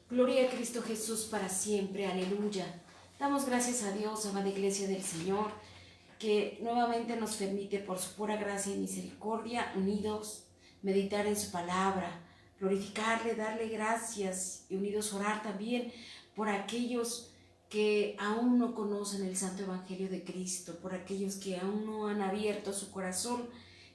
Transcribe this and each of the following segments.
Gloria a Cristo Jesús para siempre, aleluya. Damos gracias a Dios, amada Iglesia del Señor, que nuevamente nos permite por su pura gracia y misericordia, unidos, meditar en su palabra, glorificarle, darle gracias y unidos orar también por aquellos que aún no conocen el Santo Evangelio de Cristo, por aquellos que aún no han abierto su corazón.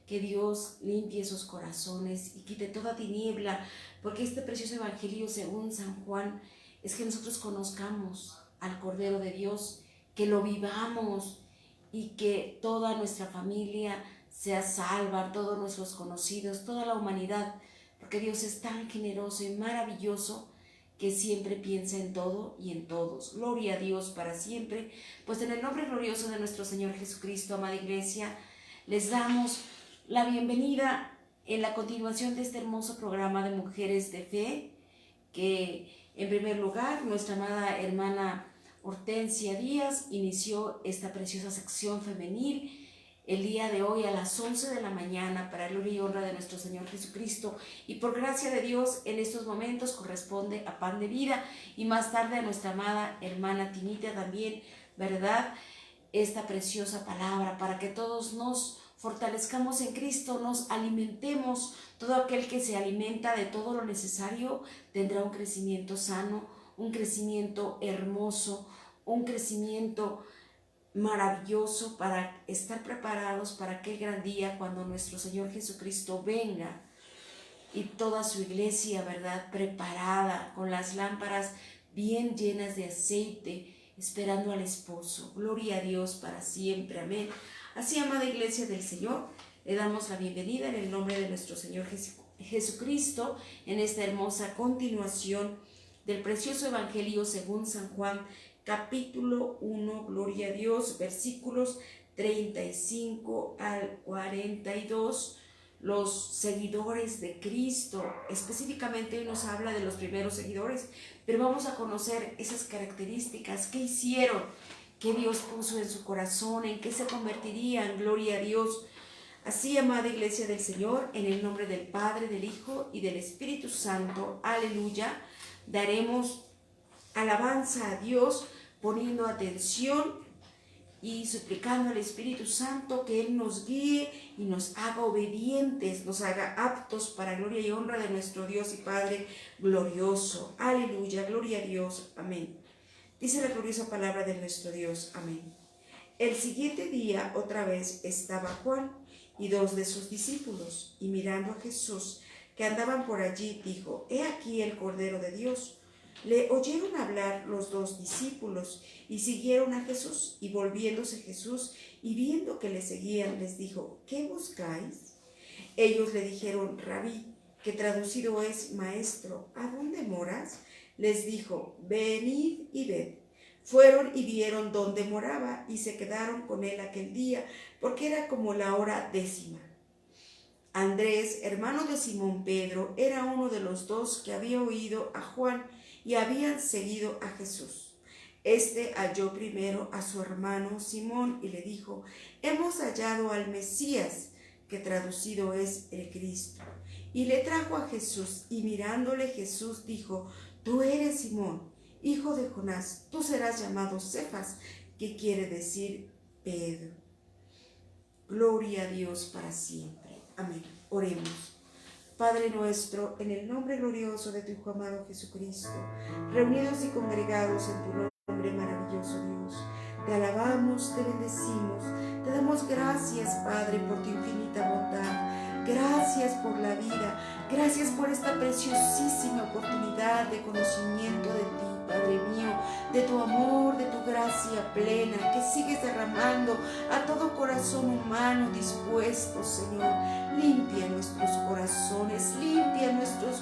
Que Dios limpie sus corazones y quite toda tiniebla, porque este precioso evangelio según San Juan es que nosotros conozcamos al Cordero de Dios, que lo vivamos y que toda nuestra familia sea salva, todos nuestros conocidos, toda la humanidad, porque Dios es tan generoso y maravilloso que siempre piensa en todo y en todos. Gloria a Dios para siempre. Pues en el nombre glorioso de nuestro Señor Jesucristo, amada Iglesia, les damos la bienvenida en la continuación de este hermoso programa de Mujeres de Fe, que en primer lugar nuestra amada hermana Hortensia Díaz inició esta preciosa sección femenil el día de hoy a las 11 de la mañana para gloria y honra de nuestro Señor Jesucristo, y por gracia de Dios en estos momentos corresponde a Pan de Vida, y más tarde a nuestra amada hermana Tinita también, ¿verdad? Esta preciosa palabra para que todos nos fortalezcamos en Cristo, nos alimentemos. Todo aquel que se alimenta de todo lo necesario tendrá un crecimiento sano, un crecimiento hermoso, un crecimiento maravilloso para estar preparados para aquel gran día cuando nuestro Señor Jesucristo venga y toda su iglesia, ¿verdad?, preparada con las lámparas bien llenas de aceite, esperando al esposo. Gloria a Dios para siempre, amén. Así, amada Iglesia del Señor, le damos la bienvenida en el nombre de nuestro Señor Jesucristo en esta hermosa continuación del precioso Evangelio según San Juan, capítulo 1, gloria a Dios, versículos 35 al 42. Los seguidores de Cristo, específicamente hoy nos habla de los primeros seguidores, pero vamos a conocer esas características, qué hicieron, qué Dios puso en su corazón, en qué se convertirían, gloria a Dios. Así, amada Iglesia del Señor, en el nombre del Padre, del Hijo y del Espíritu Santo, aleluya, daremos alabanza a Dios poniendo atención y suplicando al Espíritu Santo que Él nos guíe y nos haga obedientes, nos haga aptos para gloria y honra de nuestro Dios y Padre glorioso. Aleluya, gloria a Dios, amén. Dice la gloriosa palabra de nuestro Dios, amén. El siguiente día otra vez estaba Juan y dos de sus discípulos, y mirando a Jesús, que andaban por allí, dijo: He aquí el Cordero de Dios. Le oyeron hablar los dos discípulos y siguieron a Jesús, y volviéndose Jesús y viendo que le seguían, les dijo: ¿Qué buscáis? Ellos le dijeron: Rabí, que traducido es maestro, ¿a dónde moras? Les dijo: Venid y ved. Fueron y vieron dónde moraba y se quedaron con él aquel día, porque era como la hora 10:00. Andrés, hermano de Simón Pedro, era uno de los dos que había oído a Juan y habían seguido a Jesús. Este halló primero a su hermano Simón y le dijo: Hemos hallado al Mesías, que traducido es el Cristo. Y le trajo a Jesús, y mirándole Jesús dijo: Tú eres Simón, hijo de Jonás, tú serás llamado Cefas, que quiere decir Pedro. Gloria a Dios para siempre. Amén. Oremos. Padre nuestro, en el nombre glorioso de tu Hijo amado Jesucristo, reunidos y congregados en tu nombre maravilloso, Dios, te alabamos, te bendecimos, te damos gracias, Padre, por tu infinita bondad. Gracias por la vida, gracias por esta preciosísima oportunidad de conocimiento de ti, Padre mío, de tu amor, de tu gracia plena, que sigues derramando a todo corazón humano dispuesto, Señor. Limpia nuestros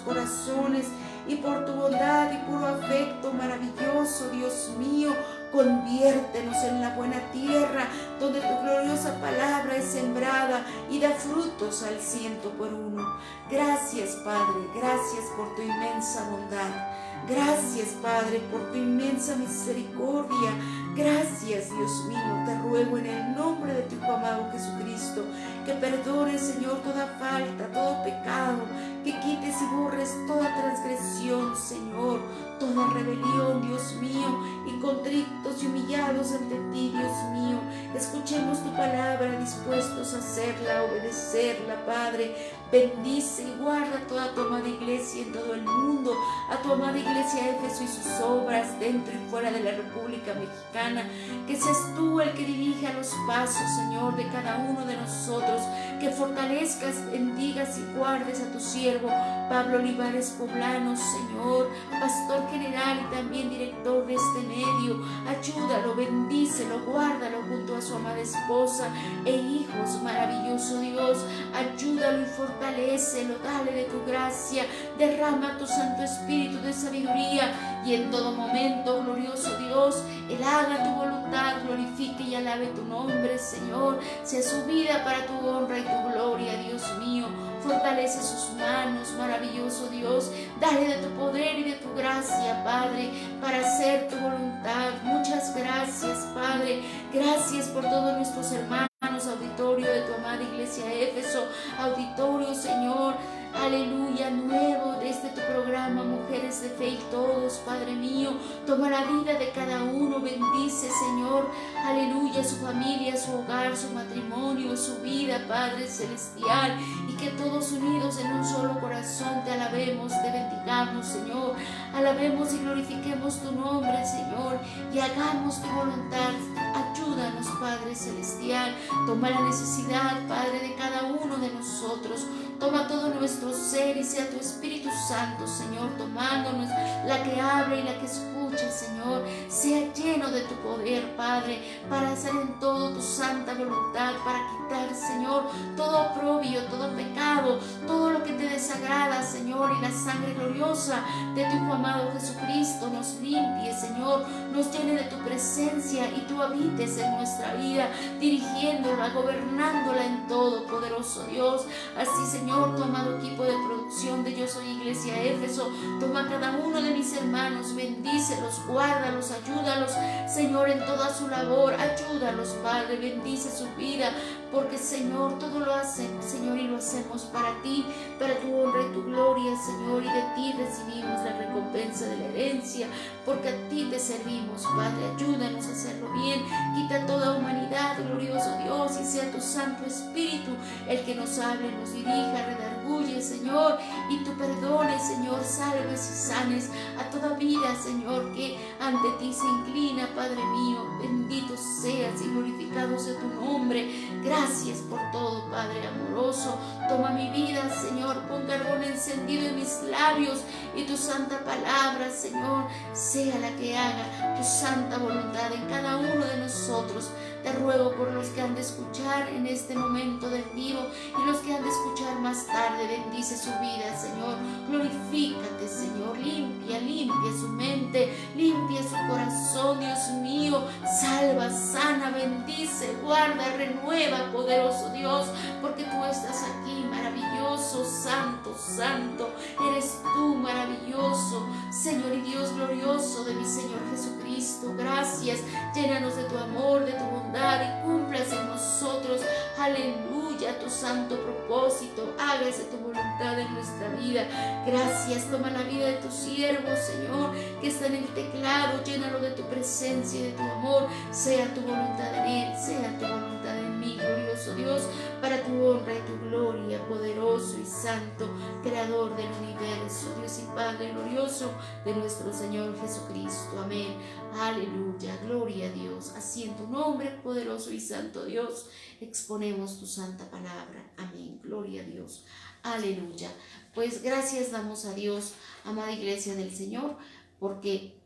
corazones, y por tu bondad y puro afecto maravilloso, Dios mío, conviértenos en la buena tierra, donde tu gloriosa palabra es sembrada y da frutos al 100%. Gracias, Padre, gracias por tu inmensa bondad. Gracias, Padre, por tu inmensa misericordia. Gracias, Dios mío, te ruego en el nombre de tu Hijo amado Jesucristo, que perdones, Señor, toda falta, todo pecado, que quites y borres toda transgresión, Señor, toda rebelión, Dios mío, y contritos y humillados ante ti, Dios mío. Escuchemos tu palabra, dispuestos a hacerla, a obedecerla, Padre. Bendice y guarda toda tu amada iglesia en todo el mundo, a tu amada iglesia Éfeso y sus obras dentro y fuera de la República Mexicana. Que seas tú el que dirija los pasos, Señor, de cada uno de nosotros. Que fortalezcas, bendigas y guardes a tu siervo Pablo Olivares Poblano, Señor, pastor general y también director de este medio. Ayúdalo, bendícelo, guárdalo junto a su amada esposa e hijos, maravilloso Dios. Ayúdalo y fortalécelo, dale de tu gracia, derrama tu Santo Espíritu de sabiduría y en todo momento, glorioso Dios, Él haga tu voluntad, glorifique y alabe tu nombre, Señor. Sea su vida para tu honra y tu gloria, Dios mío. Fortalece sus manos, maravilloso Dios. Dale de tu poder y de tu gracia, Padre, para hacer tu voluntad. Muchas gracias, Padre. Gracias por todos nuestros hermanos, auditorio de tu amada iglesia Éfeso, auditorio, Señor, aleluya, nuevo desde tu programa Mujeres de Fe y Todos, Padre mío. Toma la vida de cada uno, bendice, Señor, aleluya, su familia, su hogar, su matrimonio, su vida, Padre celestial, y que todos unidos en un solo corazón te alabemos, te bendigamos, Señor. Alabemos y glorifiquemos tu nombre, Señor, y hagamos tu voluntad. Ayúdanos, Padre celestial. Toma la necesidad, Padre, de cada uno de nosotros. Toma todo nuestro ser y sea tu Espíritu Santo, Señor, tomándonos, la que habla y la que escucha, Señor. Sea lleno de tu poder, Padre, para hacer en todo tu santa voluntad, para quitar, Señor, todo oprobio, todo pecado, todo lo que te desagrada, Señor, y la sangre gloriosa de tu Hijo amado Jesucristo nos limpie, Señor, nos llene de tu presencia y tú habites en nuestra vida, dirigiéndola, gobernándola en todo, poderoso Dios. Así, Señor, tu amado equipo de producción de Yo Soy Iglesia Éfeso, toma cada uno de mis hermanos, bendícelos, guárdalos, ayúdalos, Señor, en toda su labor, ayúdalos, Padre, bendice su vida, porque, Señor, todo lo hacen, Señor, y lo hacemos para ti, para tu honra y tu gloria, Señor, y de ti recibimos la recompensa de la herencia, porque a ti te servimos, Padre. Ayúdanos a hacerlo bien, quita toda humanidad, glorioso Dios, y sea tu Santo Espíritu el que nos hable, nos dirija, redarguye, Señor, y tú perdones, Señor, salves y sanes a toda vida, Señor, que ante ti se inclina, Padre mío. Bendito seas y glorificado sea tu nombre. Gracias por todo, Padre amoroso. Toma mi vida, Señor, pon carbón encendido en mis labios y tu santa palabra, Señor, sea la que haga tu santa voluntad en cada uno de nosotros. Te ruego por los que han de escuchar en este momento del vivo y los que han de escuchar más tarde. Bendice su vida, Señor. Glorifícate, Señor. Limpia su mente, limpia su corazón, Dios mío. Salva, sana, bendice, guarda, renueva, poderoso Dios, porque tú estás aquí, maravilloso, santo, santo. Eres tú, maravilloso, Señor y Dios glorioso de mi Señor Jesucristo. Gracias. Llénanos de tu amor, de tu bondad y cumplas en nosotros, aleluya, tu santo propósito. Hágase tu voluntad en nuestra vida. Gracias. Toma la vida de tu siervo, Señor, que está en el teclado. Llénalo de tu presencia y de tu amor. Sea tu voluntad en él, sea tu voluntad en mí, glorioso Dios, para tu honra y tu gloria, poderoso y santo, creador del universo, Dios y Padre glorioso de nuestro Señor Jesucristo. Amén. Aleluya, gloria a Dios. Así en tu nombre, poderoso y santo Dios, exponemos tu santa palabra. Amén, gloria a Dios. Aleluya. Pues gracias damos a Dios, amada iglesia del Señor, porque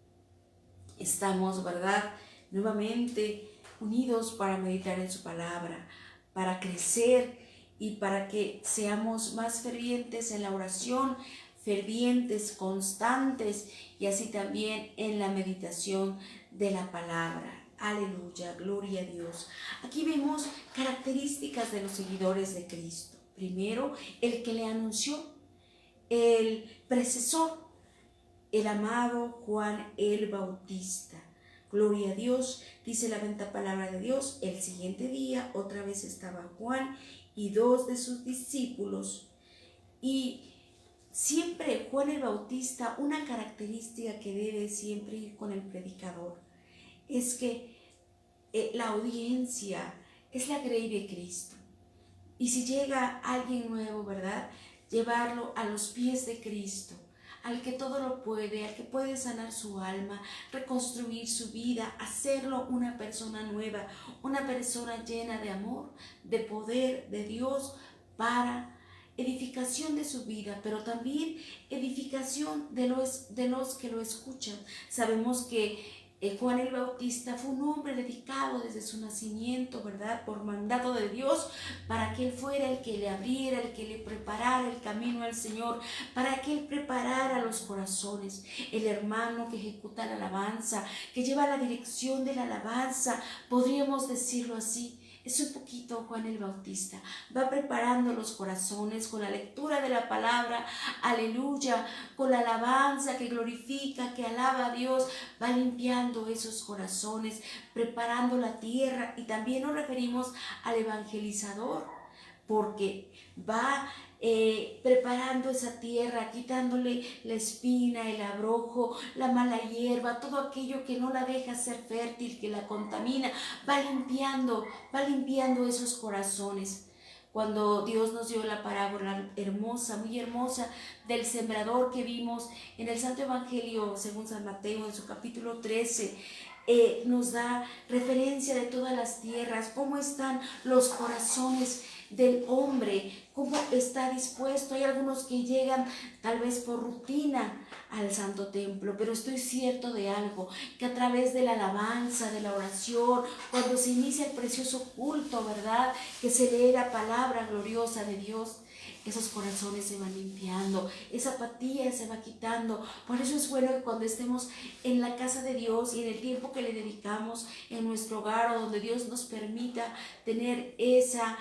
estamos, ¿verdad?, nuevamente unidos para meditar en su palabra, para crecer y para que seamos más fervientes en la oración, fervientes, constantes, y así también en la meditación de la palabra. Aleluya, gloria a Dios. Aquí vemos características de los seguidores de Cristo. Primero, el que le anunció, el precesor, el amado Juan el Bautista. Gloria a Dios, dice la bendita palabra de Dios. El siguiente día otra vez estaba Juan y 2 de sus discípulos, y siempre Juan el Bautista, una característica que debe siempre ir con el predicador, es que la audiencia es la grey de Cristo. Y si llega alguien nuevo, ¿verdad? Llevarlo a los pies de Cristo, al que todo lo puede, al que puede sanar su alma, reconstruir su vida, hacerlo una persona nueva, una persona llena de amor, de poder de Dios para edificación de su vida, pero también edificación de los que lo escuchan. Sabemos que Juan el Bautista fue un hombre dedicado desde su nacimiento, ¿verdad? Por mandato de Dios, para que él fuera el que le abriera, el que le preparara el camino al Señor, para que él preparara los corazones. El hermano que ejecuta la alabanza, que lleva la dirección de la alabanza, podríamos decirlo así. Es un poquito Juan el Bautista, va preparando los corazones con la lectura de la palabra, aleluya, con la alabanza que glorifica, que alaba a Dios, va limpiando esos corazones, preparando la tierra. Y también nos referimos al evangelizador, porque va preparando esa tierra, quitándole la espina, el abrojo, la mala hierba, todo aquello que no la deja ser fértil, que la contamina, va limpiando esos corazones. Cuando Dios nos dio la parábola hermosa, muy hermosa, del sembrador que vimos en el Santo Evangelio según San Mateo en su capítulo 13, nos da referencia de todas las tierras, cómo están los corazones del hombre, cómo está dispuesto. Hay algunos que llegan tal vez por rutina al Santo Templo, pero estoy cierto de algo, que a través de la alabanza, de la oración, cuando se inicia el precioso culto, ¿verdad?, que se lee la palabra gloriosa de Dios, esos corazones se van limpiando, esa apatía se va quitando. Por eso es bueno que cuando estemos en la casa de Dios y en el tiempo que le dedicamos en nuestro hogar, o donde Dios nos permita tener esa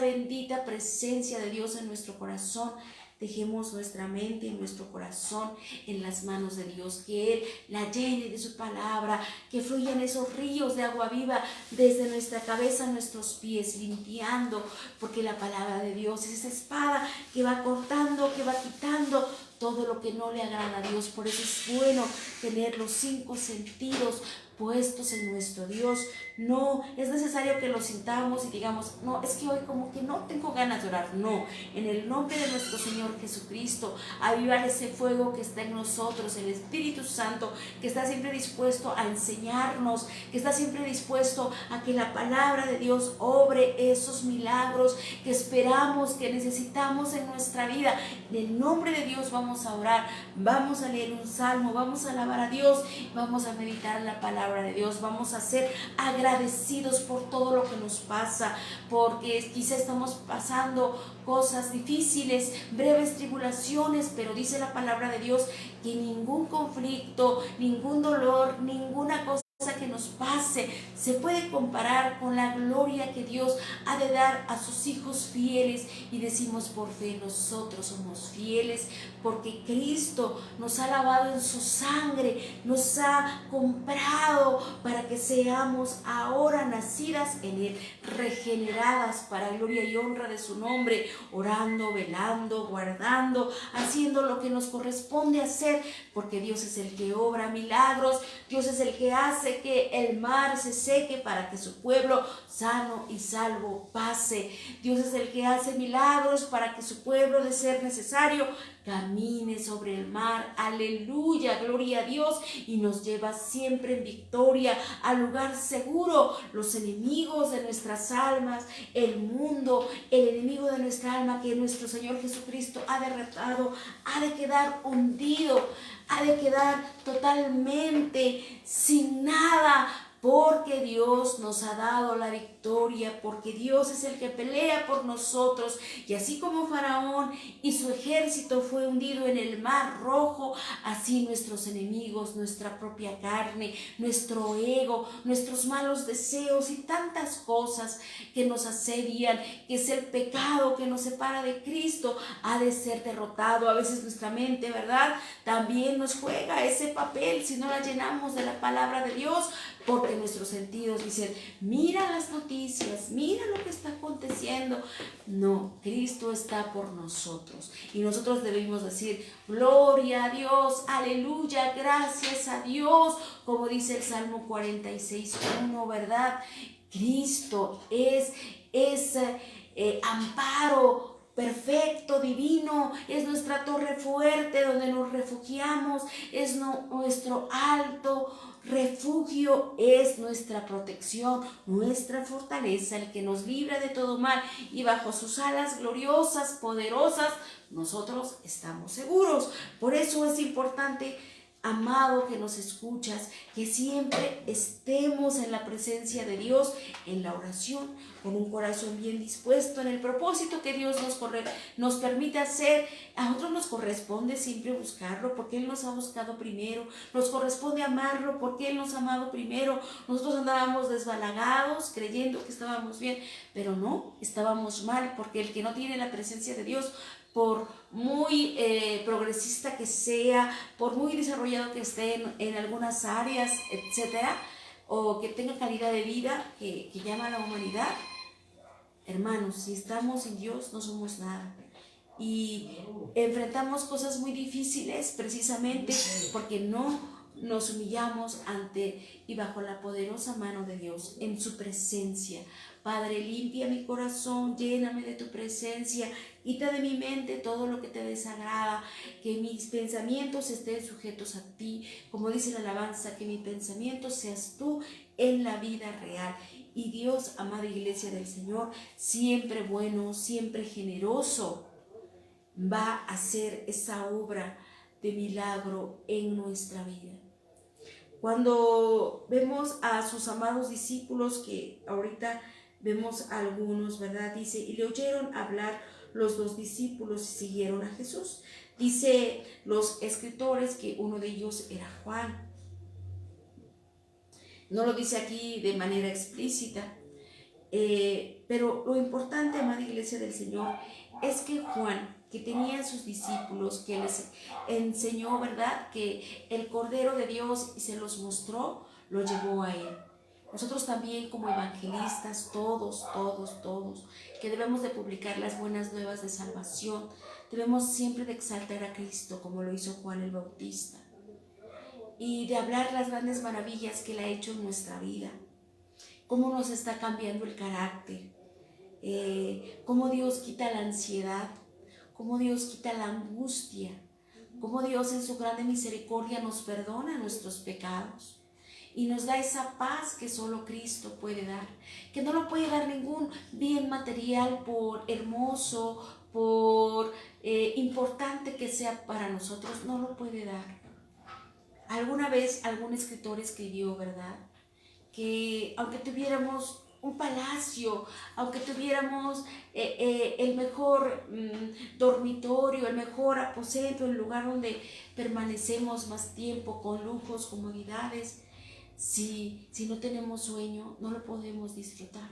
bendita presencia de Dios en nuestro corazón, dejemos nuestra mente y nuestro corazón en las manos de Dios, que Él la llene de su palabra, que fluyan esos ríos de agua viva desde nuestra cabeza a nuestros pies, limpiando, porque la palabra de Dios es esa espada que va cortando, que va quitando todo lo que no le agrada a Dios. Por eso es bueno tener los 5 sentidos puestos en nuestro Dios. No es necesario que lo sintamos y digamos, no, es que hoy como que no tengo ganas de orar. No, en el nombre de nuestro Señor Jesucristo, avivar ese fuego que está en nosotros, el Espíritu Santo, que está siempre dispuesto a enseñarnos, que está siempre dispuesto a que la palabra de Dios obre esos milagros que esperamos, que necesitamos en nuestra vida. En el nombre de Dios vamos a orar, vamos a leer un salmo, vamos a alabar a Dios, vamos a meditar la palabra de Dios, vamos a ser agradecidos por todo lo que nos pasa, porque quizá estamos pasando cosas difíciles, breves tribulaciones, pero dice la palabra de Dios que ningún conflicto, ningún dolor, ninguna cosa que nos pase se puede comparar con la gloria que Dios ha de dar a sus hijos fieles. Y decimos por fe, nosotros somos fieles porque Cristo nos ha lavado en su sangre, nos ha comprado para que seamos ahora nacidas en Él, regeneradas para gloria y honra de su nombre, orando, velando, guardando, haciendo lo que nos corresponde hacer, porque Dios es el que obra milagros, Dios es el que hace que el mar se seque para que su pueblo sano y salvo pase. Dios es el que hace milagros para que su pueblo, de ser necesario, camine sobre el mar. Aleluya, gloria a Dios. Y nos lleva siempre en victoria al lugar seguro. Los enemigos de nuestras almas, el mundo, el enemigo de nuestra alma que nuestro Señor Jesucristo ha derrotado, ha de quedar hundido, ha de quedar totalmente sin nada, porque Dios nos ha dado la victoria, porque Dios es el que pelea por nosotros. Y así como Faraón y su ejército fue hundido en el mar Rojo, así nuestros enemigos, nuestra propia carne, nuestro ego, nuestros malos deseos y tantas cosas que nos asedian, que es el pecado que nos separa de Cristo, ha de ser derrotado. A veces nuestra mente, ¿verdad?, también nos juega ese papel si no la llenamos de la palabra de Dios, porque nuestros sentidos dicen, mira las noticias, mira lo que está aconteciendo. No, Cristo está por nosotros y nosotros debemos decir, gloria a Dios, aleluya, gracias a Dios, como dice el Salmo 46:1, ¿verdad? Cristo es amparo perfecto, divino, es nuestra torre fuerte donde nos refugiamos, es nuestro alto refugio, es nuestra protección, nuestra fortaleza, el que nos libra de todo mal, y bajo sus alas gloriosas, poderosas, nosotros estamos seguros. Por eso es importante, amado que nos escuchas, que siempre estemos en la presencia de Dios, en la oración, con un corazón bien dispuesto, en el propósito que Dios nos permite hacer. A nosotros nos corresponde siempre buscarlo, porque Él nos ha buscado primero. Nos corresponde amarlo, porque Él nos ha amado primero. Nosotros andábamos desbalagados, creyendo que estábamos bien, pero no, estábamos mal, porque el que no tiene la presencia de Dios, por muy progresista que sea, por muy desarrollado que esté en algunas áreas, etcétera, o que tenga calidad de vida que llama a la humanidad, hermanos, si estamos en Dios no somos nada. Y enfrentamos cosas muy difíciles precisamente porque no nos humillamos ante y bajo la poderosa mano de Dios, en su presencia. Padre, limpia mi corazón, lléname de tu presencia, quita de mi mente todo lo que te desagrada, que mis pensamientos estén sujetos a ti, como dice la alabanza, que mi pensamiento seas tú en la vida real. Y Dios, amada iglesia del Señor, siempre bueno, siempre generoso, va a hacer esa obra de milagro en nuestra vida. Cuando vemos a sus amados discípulos, que ahorita vemos a algunos, ¿verdad? Dice, y le oyeron hablar los dos discípulos y siguieron a Jesús. Dice los escritores que uno de ellos era Juan. No lo dice aquí de manera explícita, pero lo importante, amada iglesia del Señor, es que Juan, que tenía a sus discípulos, que les enseñó, ¿verdad?, que el Cordero de Dios y se los mostró, lo llevó a él. Nosotros también como evangelistas, todos, que debemos de publicar las buenas nuevas de salvación, debemos siempre de exaltar a Cristo como lo hizo Juan el Bautista, y de hablar las grandes maravillas que Él ha hecho en nuestra vida, cómo nos está cambiando el carácter, cómo Dios quita la ansiedad, cómo Dios quita la angustia, cómo Dios en su grande misericordia nos perdona nuestros pecados y nos da esa paz que solo Cristo puede dar, que no lo puede dar ningún bien material, por hermoso, por importante que sea para nosotros, no lo puede dar. Alguna vez algún escritor escribió, ¿verdad?, que aunque tuviéramos un palacio, aunque tuviéramos el mejor dormitorio, el mejor aposento, el lugar donde permanecemos más tiempo con lujos, comodidades, si no tenemos sueño, no lo podemos disfrutar.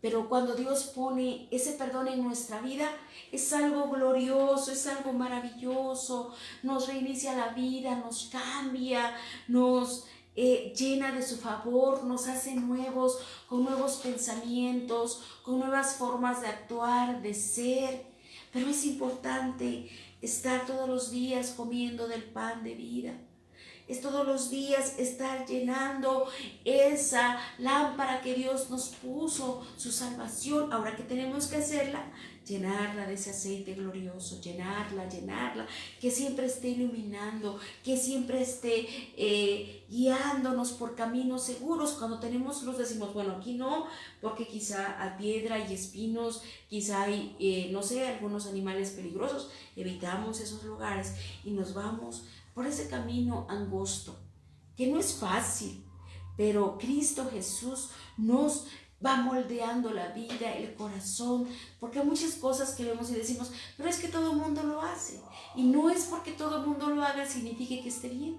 Pero cuando Dios pone ese perdón en nuestra vida, es algo glorioso, es algo maravilloso, nos reinicia la vida, nos cambia, nos llena de su favor, nos hace nuevos, con nuevos pensamientos, con nuevas formas de actuar, de ser. Pero es importante estar todos los días comiendo del pan de vida. Es todos los días estar llenando esa lámpara que Dios nos puso, su salvación. Ahora, ¿qué tenemos que hacerla? Llenarla de ese aceite glorioso, llenarla, que siempre esté iluminando, que siempre esté guiándonos por caminos seguros. Cuando tenemos luz decimos, bueno, aquí no, porque quizá hay piedra y espinos, quizá hay, no sé, algunos animales peligrosos. Evitamos esos lugares y nos vamos por ese camino angosto, que no es fácil, pero Cristo Jesús nos va moldeando la vida, el corazón, porque hay muchas cosas que vemos y decimos, pero es que todo el mundo lo hace, y no es porque todo el mundo lo haga signifique que esté bien.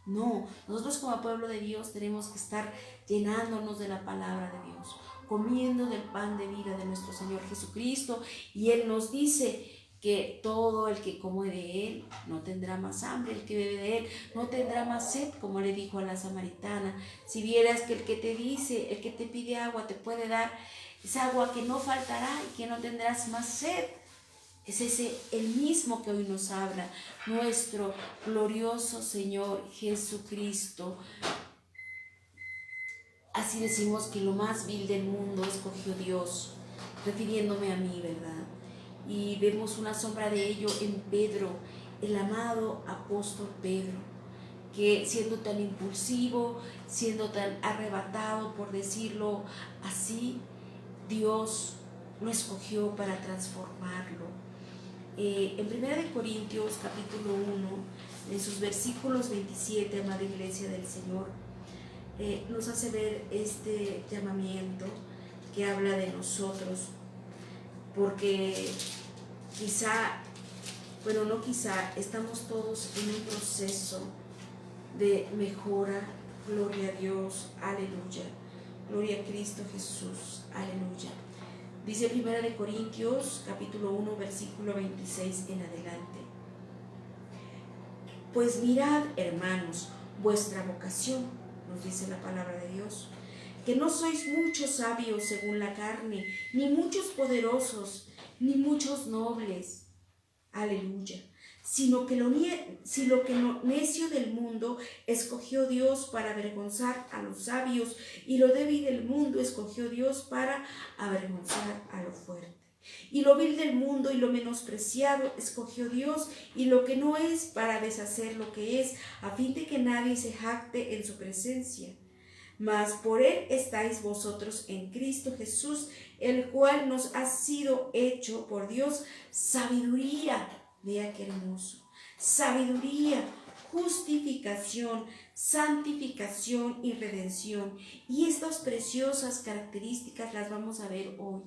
No, nosotros como pueblo de Dios tenemos que estar llenándonos de la palabra de Dios, comiendo del pan de vida de nuestro Señor Jesucristo, y Él nos dice, que todo el que come de él no tendrá más hambre, el que bebe de él no tendrá más sed, como le dijo a la samaritana. Si vieras que el que te dice, el que te pide agua, te puede dar esa agua que no faltará y que no tendrás más sed. Es ese el mismo que hoy nos habla, nuestro glorioso Señor Jesucristo. Así decimos que lo más vil del mundo escogió Dios, refiriéndome a mí, ¿verdad? Y vemos una sombra de ello en Pedro, el amado apóstol Pedro, que siendo tan impulsivo, siendo tan arrebatado, por decirlo así, Dios lo escogió para transformarlo. En 1 Corintios capítulo 1, en sus versículos 27, amada Iglesia del Señor, nos hace ver este llamamiento que habla de nosotros, porque estamos todos en un proceso de mejora. Gloria a Dios, aleluya, gloria a Cristo Jesús, aleluya. Dice 1 Corintios capítulo 1 versículo 26 en adelante: pues mirad, hermanos, vuestra vocación, nos dice la palabra de Dios, que no sois muchos sabios según la carne, ni muchos poderosos, ni muchos nobles, aleluya, sino que lo necio del mundo escogió Dios para avergonzar a los sabios, y lo débil del mundo escogió Dios para avergonzar a lo fuerte. Y lo vil del mundo y lo menospreciado escogió Dios, y lo que no es, para deshacer lo que es, a fin de que nadie se jacte en su presencia. Mas por él estáis vosotros en Cristo Jesús, el cual nos ha sido hecho por Dios sabiduría. Vea qué hermoso. Sabiduría, justificación, santificación y redención. Y estas preciosas características las vamos a ver hoy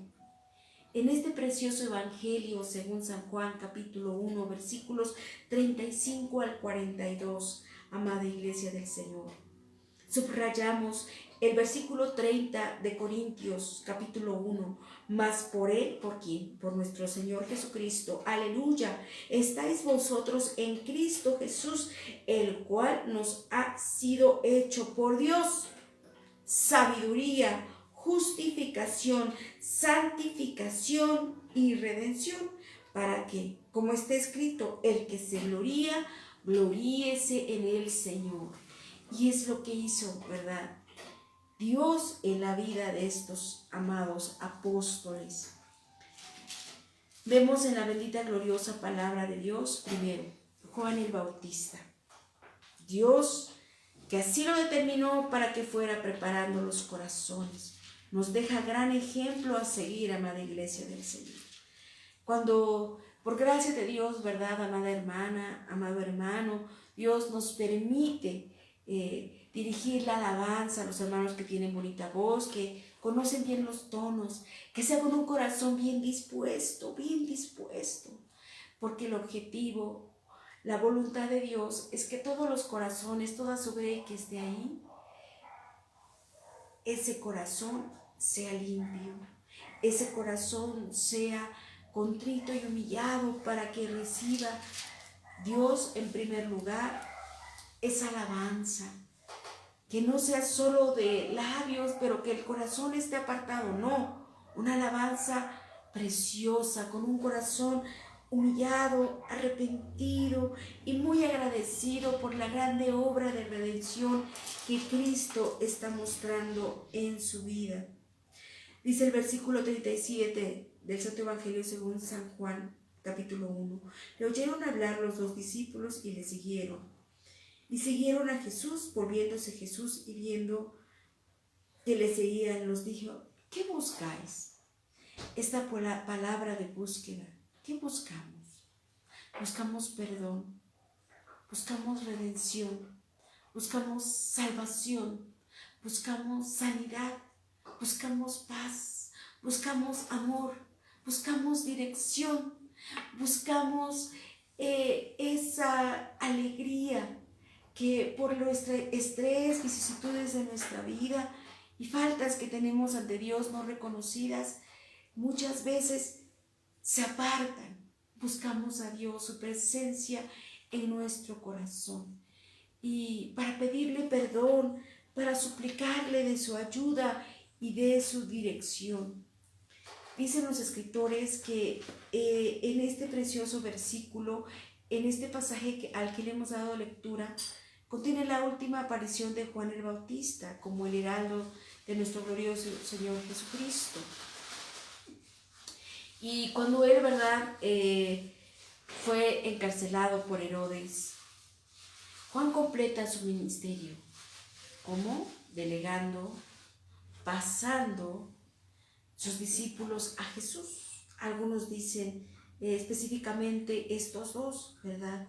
en este precioso evangelio según San Juan capítulo 1 versículos 35 al 42, amada Iglesia del Señor. Subrayamos el versículo 30 de Corintios capítulo 1. Mas por él, ¿por quién? Por nuestro Señor Jesucristo, aleluya, estáis vosotros en Cristo Jesús, el cual nos ha sido hecho por Dios sabiduría, justificación, santificación y redención, para que, como está escrito, el que se gloría, gloríese en el Señor. Y es lo que hizo, ¿verdad?, Dios en la vida de estos amados apóstoles. Vemos en la bendita gloriosa palabra de Dios, primero, Juan el Bautista. Dios, que así lo determinó para que fuera preparando los corazones, nos deja gran ejemplo a seguir, amada Iglesia del Señor. Cuando, por gracia de Dios, ¿verdad, amada hermana, amado hermano, Dios nos permite dirigir la alabanza a los hermanos que tienen bonita voz, que conocen bien los tonos, que sea con un corazón bien dispuesto, porque el objetivo, la voluntad de Dios es que todos los corazones, toda su grey que esté ahí, ese corazón sea limpio, ese corazón sea contrito y humillado, para que reciba Dios en primer lugar esa alabanza, que no sea solo de labios, pero que el corazón esté apartado, no, una alabanza preciosa, con un corazón humillado, arrepentido y muy agradecido por la grande obra de redención que Cristo está mostrando en su vida. Dice el versículo 37 del Santo Evangelio según San Juan, capítulo 1. Le oyeron hablar los dos discípulos y le siguieron. Y siguieron a Jesús. Volviéndose Jesús y viendo que le seguían, los dijo: ¿qué buscáis? Esta palabra de búsqueda, ¿qué buscamos? Buscamos perdón, buscamos redención, buscamos salvación, buscamos sanidad, buscamos paz, buscamos amor, buscamos dirección, buscamos esa alegría que por nuestro estrés, vicisitudes de nuestra vida y faltas que tenemos ante Dios no reconocidas, muchas veces se apartan. buscamos a Dios, su presencia en nuestro corazón. Y para pedirle perdón, para suplicarle de su ayuda y de su dirección. Dicen los escritores que en este precioso versículo, en este pasaje al que le hemos dado lectura, contiene la última aparición de Juan el Bautista como el heraldo de nuestro glorioso Señor Jesucristo. Y cuando él, ¿verdad?, fue encarcelado por Herodes, Juan completa su ministerio. ¿Cómo? Delegando, pasando sus discípulos a Jesús. Algunos dicen específicamente estos dos, ¿verdad?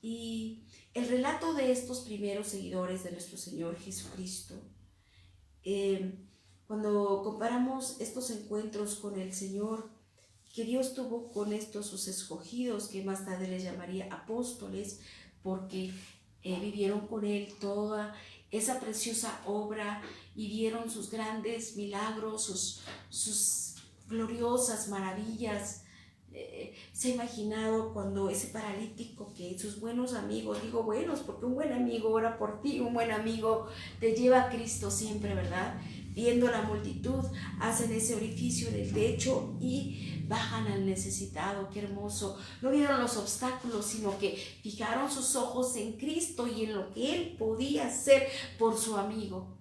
Y el relato de estos primeros seguidores de nuestro Señor Jesucristo, cuando comparamos estos encuentros con el Señor que Dios tuvo con estos sus escogidos, que más tarde les llamaría apóstoles, porque vivieron con Él toda esa preciosa obra y vieron sus grandes milagros, sus gloriosas maravillas. Se ha imaginado cuando ese paralítico, que sus buenos amigos, digo buenos porque un buen amigo ora por ti, un buen amigo te lleva a Cristo siempre, ¿verdad? Viendo la multitud, hacen ese orificio en el techo y bajan al necesitado. Qué hermoso. No vieron los obstáculos, sino que fijaron sus ojos en Cristo y en lo que Él podía hacer por su amigo.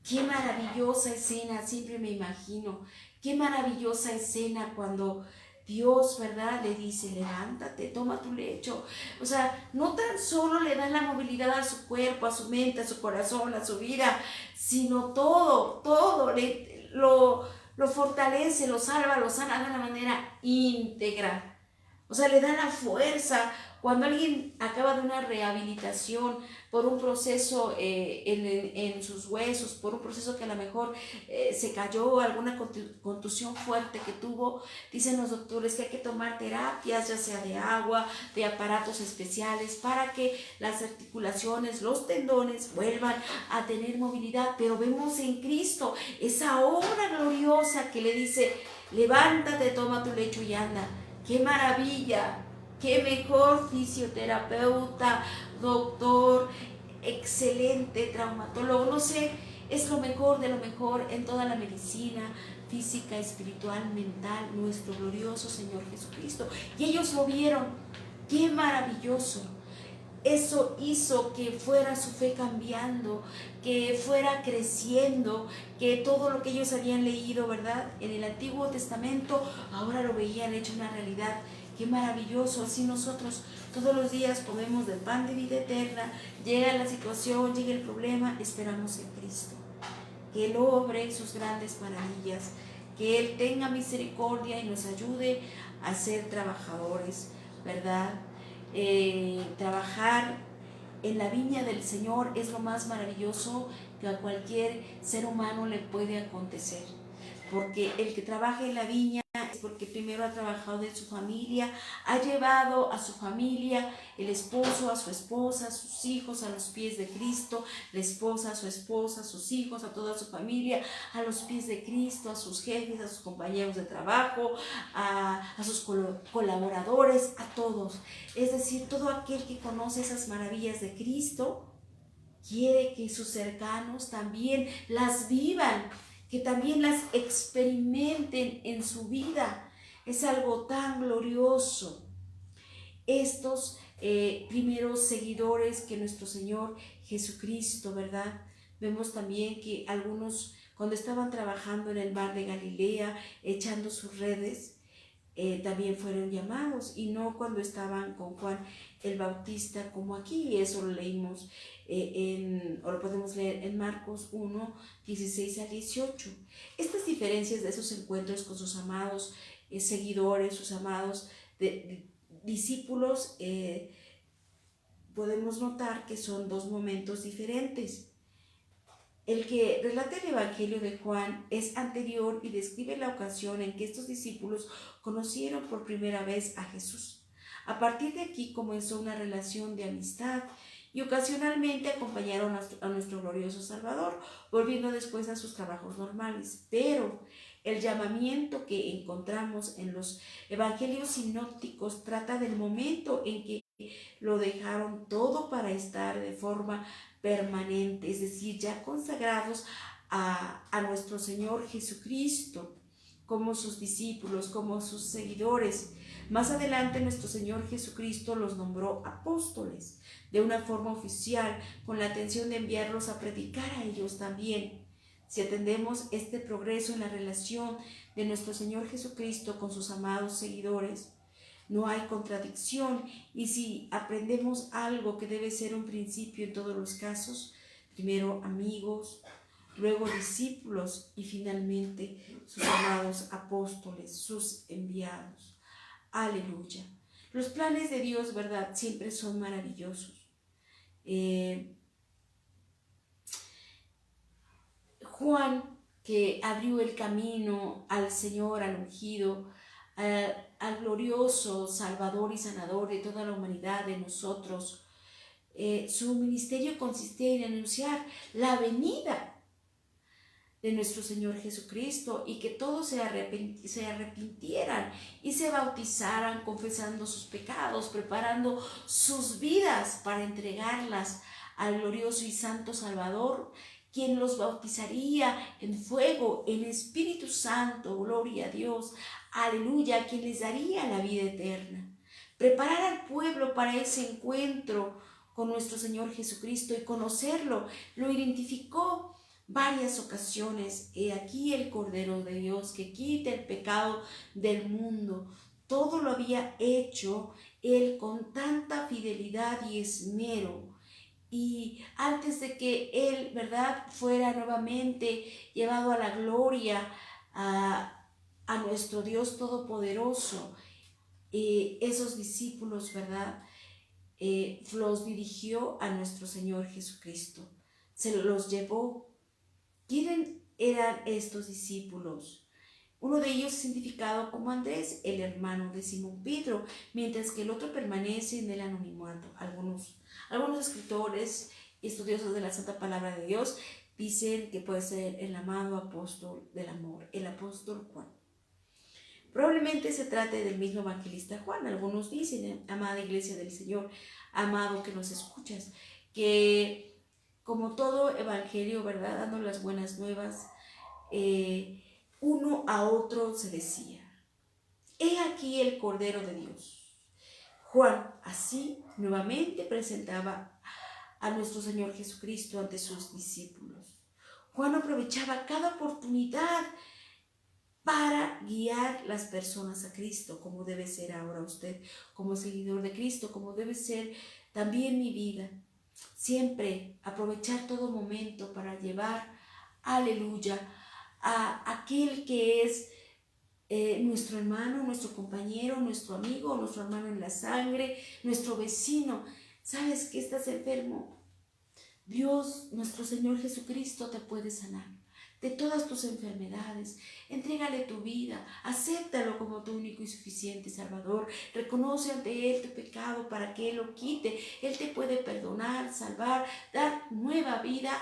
Qué maravillosa escena, siempre me imagino. Qué maravillosa escena cuando Dios, ¿verdad?, le dice, levántate, toma tu lecho. O sea, no tan solo le da la movilidad a su cuerpo, a su mente, a su corazón, a su vida, sino todo lo fortalece, lo salva, lo sana de una manera íntegra. O sea, le da la fuerza. Cuando alguien acaba de una rehabilitación por un proceso en sus huesos, por un proceso que a lo mejor se cayó, alguna contusión fuerte que tuvo, dicen los doctores que hay que tomar terapias, ya sea de agua, de aparatos especiales, para que las articulaciones, los tendones vuelvan a tener movilidad. Pero vemos en Cristo esa obra gloriosa que le dice, levántate, toma tu lecho y anda. ¡Qué maravilla! ¡Qué mejor fisioterapeuta, doctor, excelente traumatólogo! No sé, es lo mejor de lo mejor en toda la medicina física, espiritual, mental, nuestro glorioso Señor Jesucristo. Y ellos lo vieron. ¡Qué maravilloso! Eso hizo que fuera su fe cambiando, que fuera creciendo, que todo lo que ellos habían leído, ¿verdad?, en el Antiguo Testamento, ahora lo veían hecho una realidad. ¡Qué maravilloso! Así nosotros todos los días comemos del pan de vida eterna, llega la situación, llega el problema, esperamos en Cristo. Que Él obre sus grandes maravillas, que Él tenga misericordia y nos ayude a ser trabajadores, ¿verdad? Trabajar en la viña del Señor es lo más maravilloso que a cualquier ser humano le puede acontecer, porque el que trabaja en la viña es porque primero ha trabajado de su familia, ha llevado a su familia, el esposo a su esposa, a sus hijos a los pies de Cristo, la esposa a su esposa, a sus hijos, a toda su familia a los pies de Cristo, a sus jefes, a sus compañeros de trabajo, a sus colaboradores, a todos. Es decir, todo aquel que conoce esas maravillas de Cristo quiere que sus cercanos también las vivan, que también las experimenten en su vida. Es algo tan glorioso. Estos primeros seguidores que nuestro Señor Jesucristo, ¿verdad? Vemos también que algunos, cuando estaban trabajando en el mar de Galilea, echando sus redes, también fueron llamados, y no cuando estaban con Juan el Bautista como aquí. Eso lo leímos o lo podemos leer en Marcos 1, 16 al 18. Estas diferencias de esos encuentros con sus amados seguidores, sus amados discípulos, podemos notar que son dos momentos diferentes. El que relata el Evangelio de Juan es anterior y describe la ocasión en que estos discípulos conocieron por primera vez a Jesús. A partir de aquí comenzó una relación de amistad y ocasionalmente acompañaron a nuestro glorioso Salvador, volviendo después a sus trabajos normales. Pero El llamamiento que encontramos en los evangelios sinópticos trata del momento en que lo dejaron todo para estar de forma permanente, es decir, ya consagrados a nuestro Señor Jesucristo, como sus discípulos, como sus seguidores. Más adelante nuestro Señor Jesucristo los nombró apóstoles de una forma oficial, con la intención de enviarlos a predicar a ellos también. Si atendemos este progreso en la relación de nuestro Señor Jesucristo con sus amados seguidores, no hay contradicción, y si aprendemos algo que debe ser un principio en todos los casos, primero amigos, luego discípulos y finalmente sus amados apóstoles, sus enviados. Aleluya. Los planes de Dios, ¿verdad?, siempre son maravillosos. Juan, que abrió el camino al Señor, al ungido, al glorioso Salvador y Sanador de toda la humanidad, de nosotros, su ministerio consistía en anunciar la venida de nuestro Señor Jesucristo y que todos se arrepintieran y se bautizaran confesando sus pecados, preparando sus vidas para entregarlas al glorioso y santo Salvador, quien los bautizaría en fuego, en Espíritu Santo, gloria a Dios, aleluya, quien les daría la vida eterna. Preparar al pueblo para ese encuentro con nuestro Señor Jesucristo y conocerlo, lo identificó varias ocasiones. He aquí el Cordero de Dios que quita el pecado del mundo. Todo lo había hecho Él con tanta fidelidad y esmero. Y antes de que Él, ¿verdad?, fuera nuevamente llevado a la gloria, a nuestro Dios Todopoderoso, esos discípulos, ¿verdad?, los dirigió a nuestro Señor Jesucristo. Se los llevó. ¿Quiénes eran estos discípulos? Uno de ellos es identificado como Andrés, el hermano de Simón Pedro, mientras que el otro permanece en el anonimato. Algunos escritores y estudiosos de la Santa Palabra de Dios dicen que puede ser el amado apóstol del amor, el apóstol Juan. Probablemente se trate del mismo evangelista Juan. Algunos dicen, amada iglesia del Señor, amado que nos escuchas, que como todo evangelio, ¿verdad?, dando las buenas nuevas, uno a otro se decía, he aquí el Cordero de Dios. Juan así nuevamente presentaba a nuestro Señor Jesucristo ante sus discípulos. Juan aprovechaba cada oportunidad para guiar las personas a Cristo, como debe ser ahora usted como seguidor de Cristo, como debe ser también mi vida. Siempre aprovechar todo momento para llevar, aleluya, a aquel que es nuestro hermano, nuestro compañero, nuestro amigo, nuestro hermano en la sangre, nuestro vecino. ¿Sabes que estás enfermo? Dios, nuestro Señor Jesucristo, te puede sanar de todas tus enfermedades. Entrégale tu vida, acéptalo como tu único y suficiente Salvador. Reconoce ante Él tu pecado para que Él lo quite. Él te puede perdonar, salvar, dar nueva vida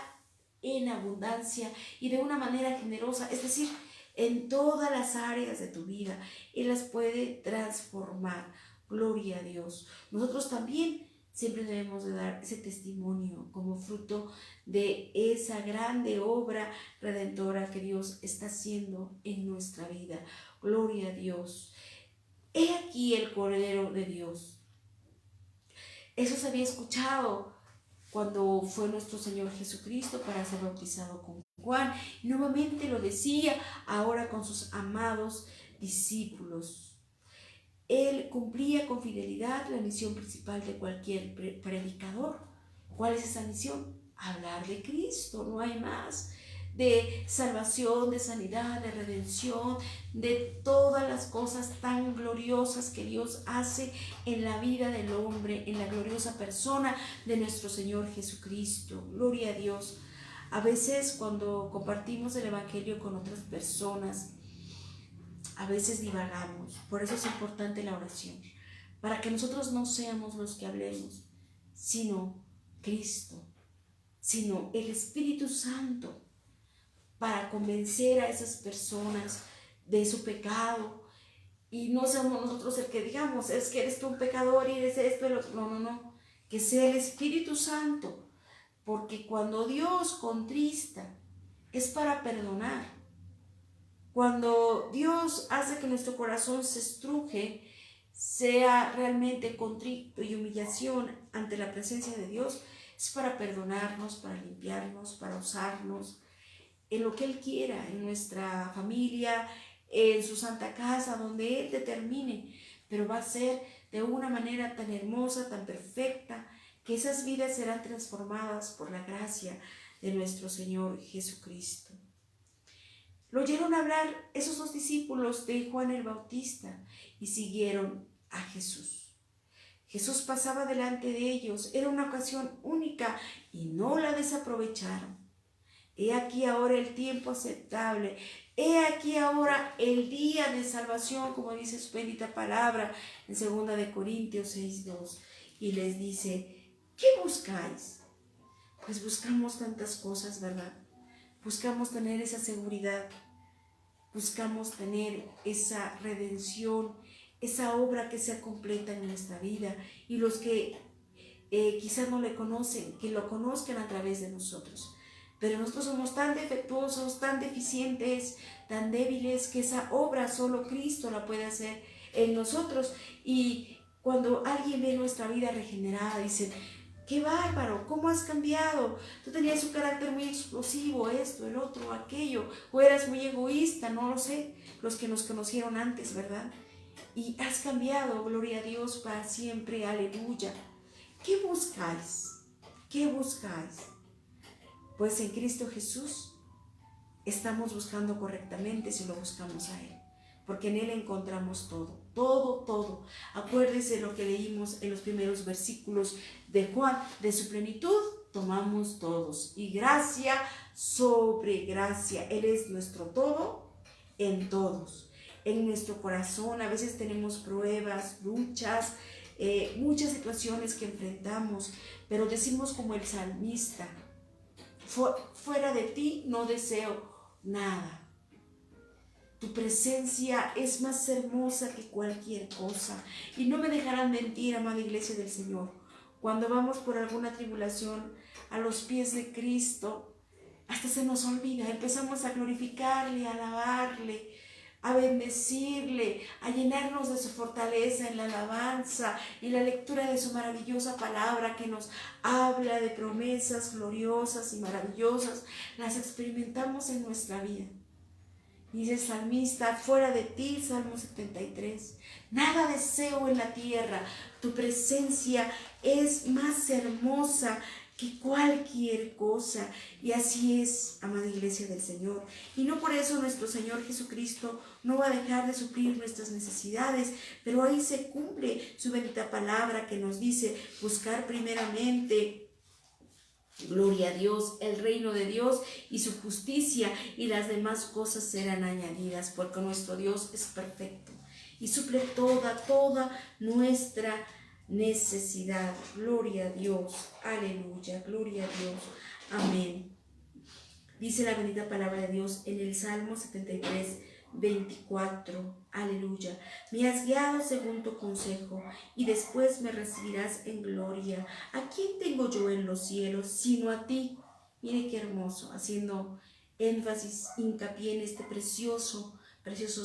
en abundancia y de una manera generosa, es decir, en todas las áreas de tu vida. Él las puede transformar. Gloria a Dios. Nosotros también siempre debemos de dar ese testimonio como fruto de esa grande obra redentora que Dios está haciendo en nuestra vida. Gloria a Dios. He aquí el Cordero de Dios. Eso se había escuchado cuando fue nuestro Señor Jesucristo para ser bautizado con Juan. Y nuevamente lo decía ahora con sus amados discípulos. Él cumplía con fidelidad la misión principal de cualquier predicador. ¿Cuál es esa misión? Hablar de Cristo, no hay más. De salvación, de sanidad, de redención, de todas las cosas tan gloriosas que Dios hace en la vida del hombre, en la gloriosa persona de nuestro Señor Jesucristo. Gloria a Dios. A veces cuando compartimos el Evangelio con otras personas, a veces divagamos. Por eso es importante la oración, para que nosotros no seamos los que hablemos, sino Cristo, sino el Espíritu Santo, para convencer a esas personas de su pecado. Y no somos nosotros el que digamos, es que eres tú un pecador y eres esto, no, que sea el Espíritu Santo, porque cuando Dios contrista es para perdonar. Cuando Dios hace que nuestro corazón se estruje, sea realmente contrito y humillación ante la presencia de Dios, es para perdonarnos, para limpiarnos, para usarnos en lo que Él quiera, en nuestra familia, en su santa casa, donde Él determine, pero va a ser de una manera tan hermosa, tan perfecta, que esas vidas serán transformadas por la gracia de nuestro Señor Jesucristo. Lo oyeron hablar esos dos discípulos de Juan el Bautista y siguieron a Jesús. Jesús pasaba delante de ellos, era una ocasión única y no la desaprovecharon. He aquí ahora el tiempo aceptable, he aquí ahora el día de salvación, como dice su bendita palabra en 2 Corintios 6:2. Y les dice, ¿qué buscáis? Pues buscamos tantas cosas, ¿verdad? Buscamos tener esa seguridad, buscamos tener esa redención, esa obra que sea completa en nuestra vida. Y los que quizás no le conocen, que lo conozcan a través de nosotros. Pero nosotros somos tan defectuosos, tan deficientes, tan débiles, que esa obra solo Cristo la puede hacer en nosotros. Y cuando alguien ve nuestra vida regenerada, dicen, ¡qué bárbaro! ¿Cómo has cambiado? Tú tenías un carácter muy explosivo, esto, el otro, aquello, o eras muy egoísta, no lo sé, los que nos conocieron antes, ¿verdad? Y has cambiado, gloria a Dios, para siempre, aleluya. ¿Qué buscáis? ¿Qué buscáis? Pues en Cristo Jesús estamos buscando correctamente si lo buscamos a Él, porque en Él encontramos todo, todo, todo. Acuérdese lo que leímos en los primeros versículos de Juan, de su plenitud tomamos todos, y gracia sobre gracia. Él es nuestro todo en todos. En nuestro corazón a veces tenemos pruebas, luchas, muchas situaciones que enfrentamos, pero decimos como el salmista, fuera de ti no deseo nada. Tu presencia es más hermosa que cualquier cosa. Y no me dejarán mentir, amada iglesia del Señor. Cuando vamos por alguna tribulación a los pies de Cristo, hasta se nos olvida. Empezamos a glorificarle, a alabarle, a bendecirle, a llenarnos de su fortaleza en la alabanza, en la lectura de su maravillosa palabra que nos habla de promesas gloriosas y maravillosas. Las experimentamos en nuestra vida. Dice el salmista, fuera de ti, Salmo 73, nada deseo en la tierra, tu presencia es más hermosa que cualquier cosa. Y así es, amada iglesia del Señor. Y no por eso nuestro Señor Jesucristo no va a dejar de suplir nuestras necesidades, pero ahí se cumple su bendita palabra que nos dice buscar primeramente, gloria a Dios, el reino de Dios y su justicia, y las demás cosas serán añadidas, porque nuestro Dios es perfecto y suple toda nuestra necesidad. Gloria a Dios, aleluya, gloria a Dios, amén. Dice la bendita palabra de Dios en el Salmo 73, 24, aleluya. Me has guiado según tu consejo y después me recibirás en gloria. ¿A quién tengo yo en los cielos sino a ti? Mire qué hermoso, haciendo énfasis, hincapié en este precioso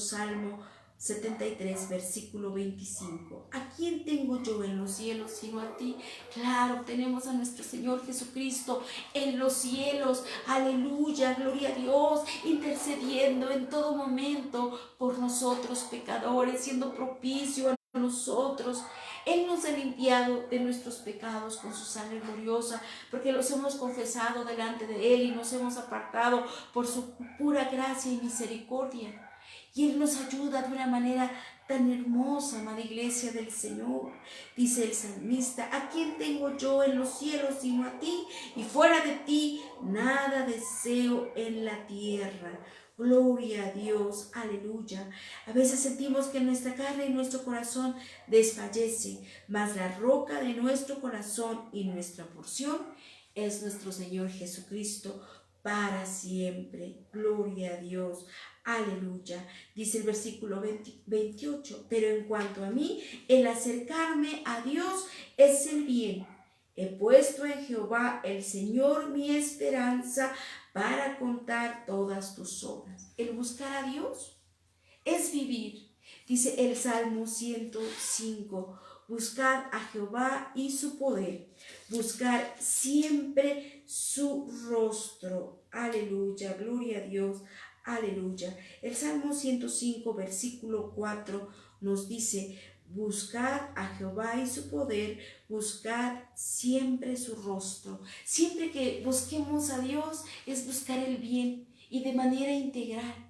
Salmo 73, versículo 25. ¿A quién tengo yo en los cielos sino a ti? Claro, tenemos a nuestro Señor Jesucristo en los cielos, aleluya, gloria a Dios, intercediendo en todo momento por nosotros pecadores, siendo propicio a nosotros. Él nos ha limpiado de nuestros pecados con su sangre gloriosa, porque los hemos confesado delante de Él y nos hemos apartado por su pura gracia y misericordia. Y Él nos ayuda de una manera tan hermosa, amada iglesia del Señor. Dice el salmista, ¿a quién tengo yo en los cielos sino a ti? Y fuera de ti nada deseo en la tierra. Gloria a Dios, aleluya. A veces sentimos que nuestra carne y nuestro corazón desfallece, mas la roca de nuestro corazón y nuestra porción es nuestro Señor Jesucristo, para siempre. Gloria a Dios. Aleluya. Dice el versículo 28. Pero en cuanto a mí, el acercarme a Dios es el bien. He puesto en Jehová el Señor mi esperanza para contar todas tus obras. El buscar a Dios es vivir. Dice el Salmo 105. Buscad a Jehová y su poder. Buscar siempre su rostro. Aleluya. Gloria a Dios. Aleluya. El Salmo 105, versículo 4 nos dice: buscad a Jehová y su poder, buscad siempre su rostro. Siempre que busquemos a Dios es buscar el bien y de manera integral.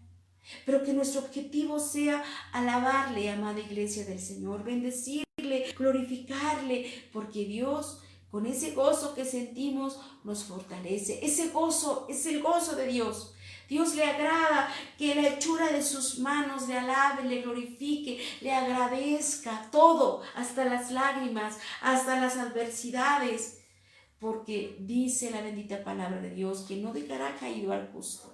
Pero que nuestro objetivo sea alabarle, amada iglesia del Señor, bendecirle, glorificarle, porque Dios, con ese gozo que sentimos, nos fortalece. Ese gozo es el gozo de Dios. Dios le agrada que la hechura de sus manos le alabe, le glorifique, le agradezca todo, hasta las lágrimas, hasta las adversidades, porque dice la bendita palabra de Dios que no dejará caído al justo,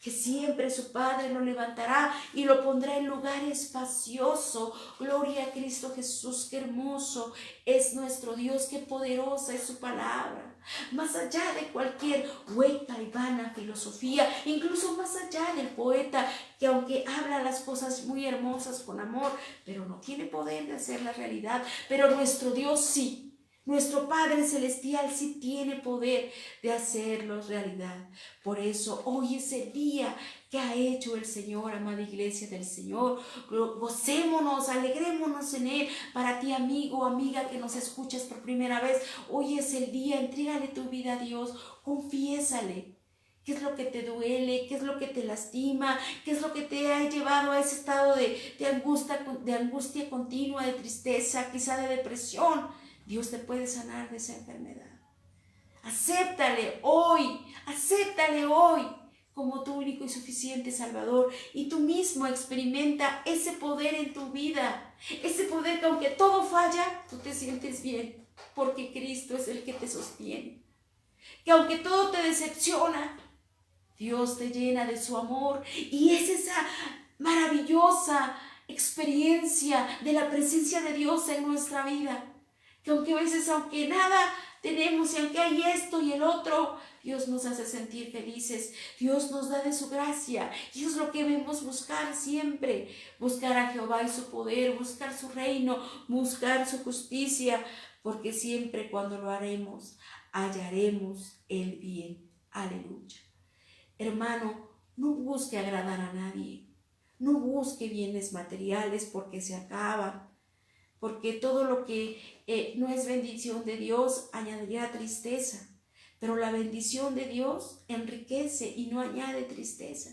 que siempre su Padre lo levantará y lo pondrá en lugar espacioso. Gloria a Cristo Jesús, qué hermoso es nuestro Dios, qué poderosa es su palabra. Más allá de cualquier hueca y vana filosofía, incluso más allá del poeta que aunque habla las cosas muy hermosas con amor, pero no tiene poder de hacer la realidad, pero nuestro Dios sí. Nuestro Padre Celestial sí tiene poder de hacerlo realidad. Por eso hoy es el día que ha hecho el Señor, amada iglesia del Señor. Gocémonos, alegrémonos en Él. Para ti, amigo o amiga que nos escuchas por primera vez, hoy es el día, entrégale tu vida a Dios, confiésale. ¿Qué es lo que te duele? ¿Qué es lo que te lastima? ¿Qué es lo que te ha llevado a ese estado de angustia continua, de tristeza, quizá de depresión? Dios te puede sanar de esa enfermedad. Acéptale hoy como tu único y suficiente Salvador, y tú mismo experimenta ese poder en tu vida, ese poder que aunque todo falla, tú te sientes bien, porque Cristo es el que te sostiene. Que aunque todo te decepciona, Dios te llena de su amor, y es esa maravillosa experiencia de la presencia de Dios en nuestra vida. Que aunque a veces, aunque nada tenemos y aunque hay esto y el otro, Dios nos hace sentir felices. Dios nos da de su gracia. Y eso es lo que debemos buscar siempre. Buscar a Jehová y su poder, buscar su reino, buscar su justicia. Porque siempre cuando lo haremos, hallaremos el bien. Aleluya. Hermano, no busque agradar a nadie. No busque bienes materiales porque se acaban. Porque todo lo que no es bendición de Dios añadiría tristeza, pero la bendición de Dios enriquece y no añade tristeza.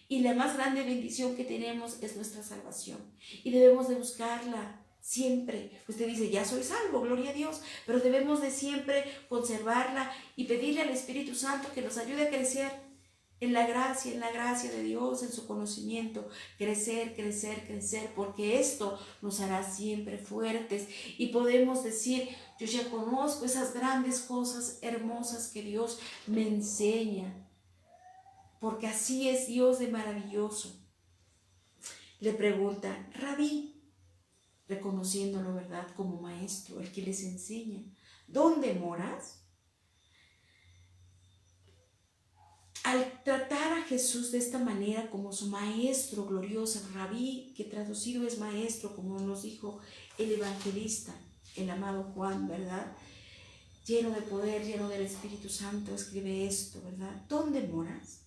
Y la más grande bendición que tenemos es nuestra salvación, y debemos de buscarla siempre. Usted dice, ya soy salvo, gloria a Dios, pero debemos de siempre conservarla y pedirle al Espíritu Santo que nos ayude a crecer en la gracia de Dios, en su conocimiento, crecer, porque esto nos hará siempre fuertes y podemos decir, yo ya conozco esas grandes cosas hermosas que Dios me enseña, porque así es Dios de maravilloso. Le pregunta, Rabí, reconociéndolo, ¿verdad?, como maestro, el que les enseña, ¿dónde moras? Al tratar a Jesús de esta manera como su maestro glorioso, Rabí, que traducido es maestro, como nos dijo el evangelista, el amado Juan, ¿verdad? Lleno de poder, lleno del Espíritu Santo, escribe esto, ¿verdad? ¿Dónde moras?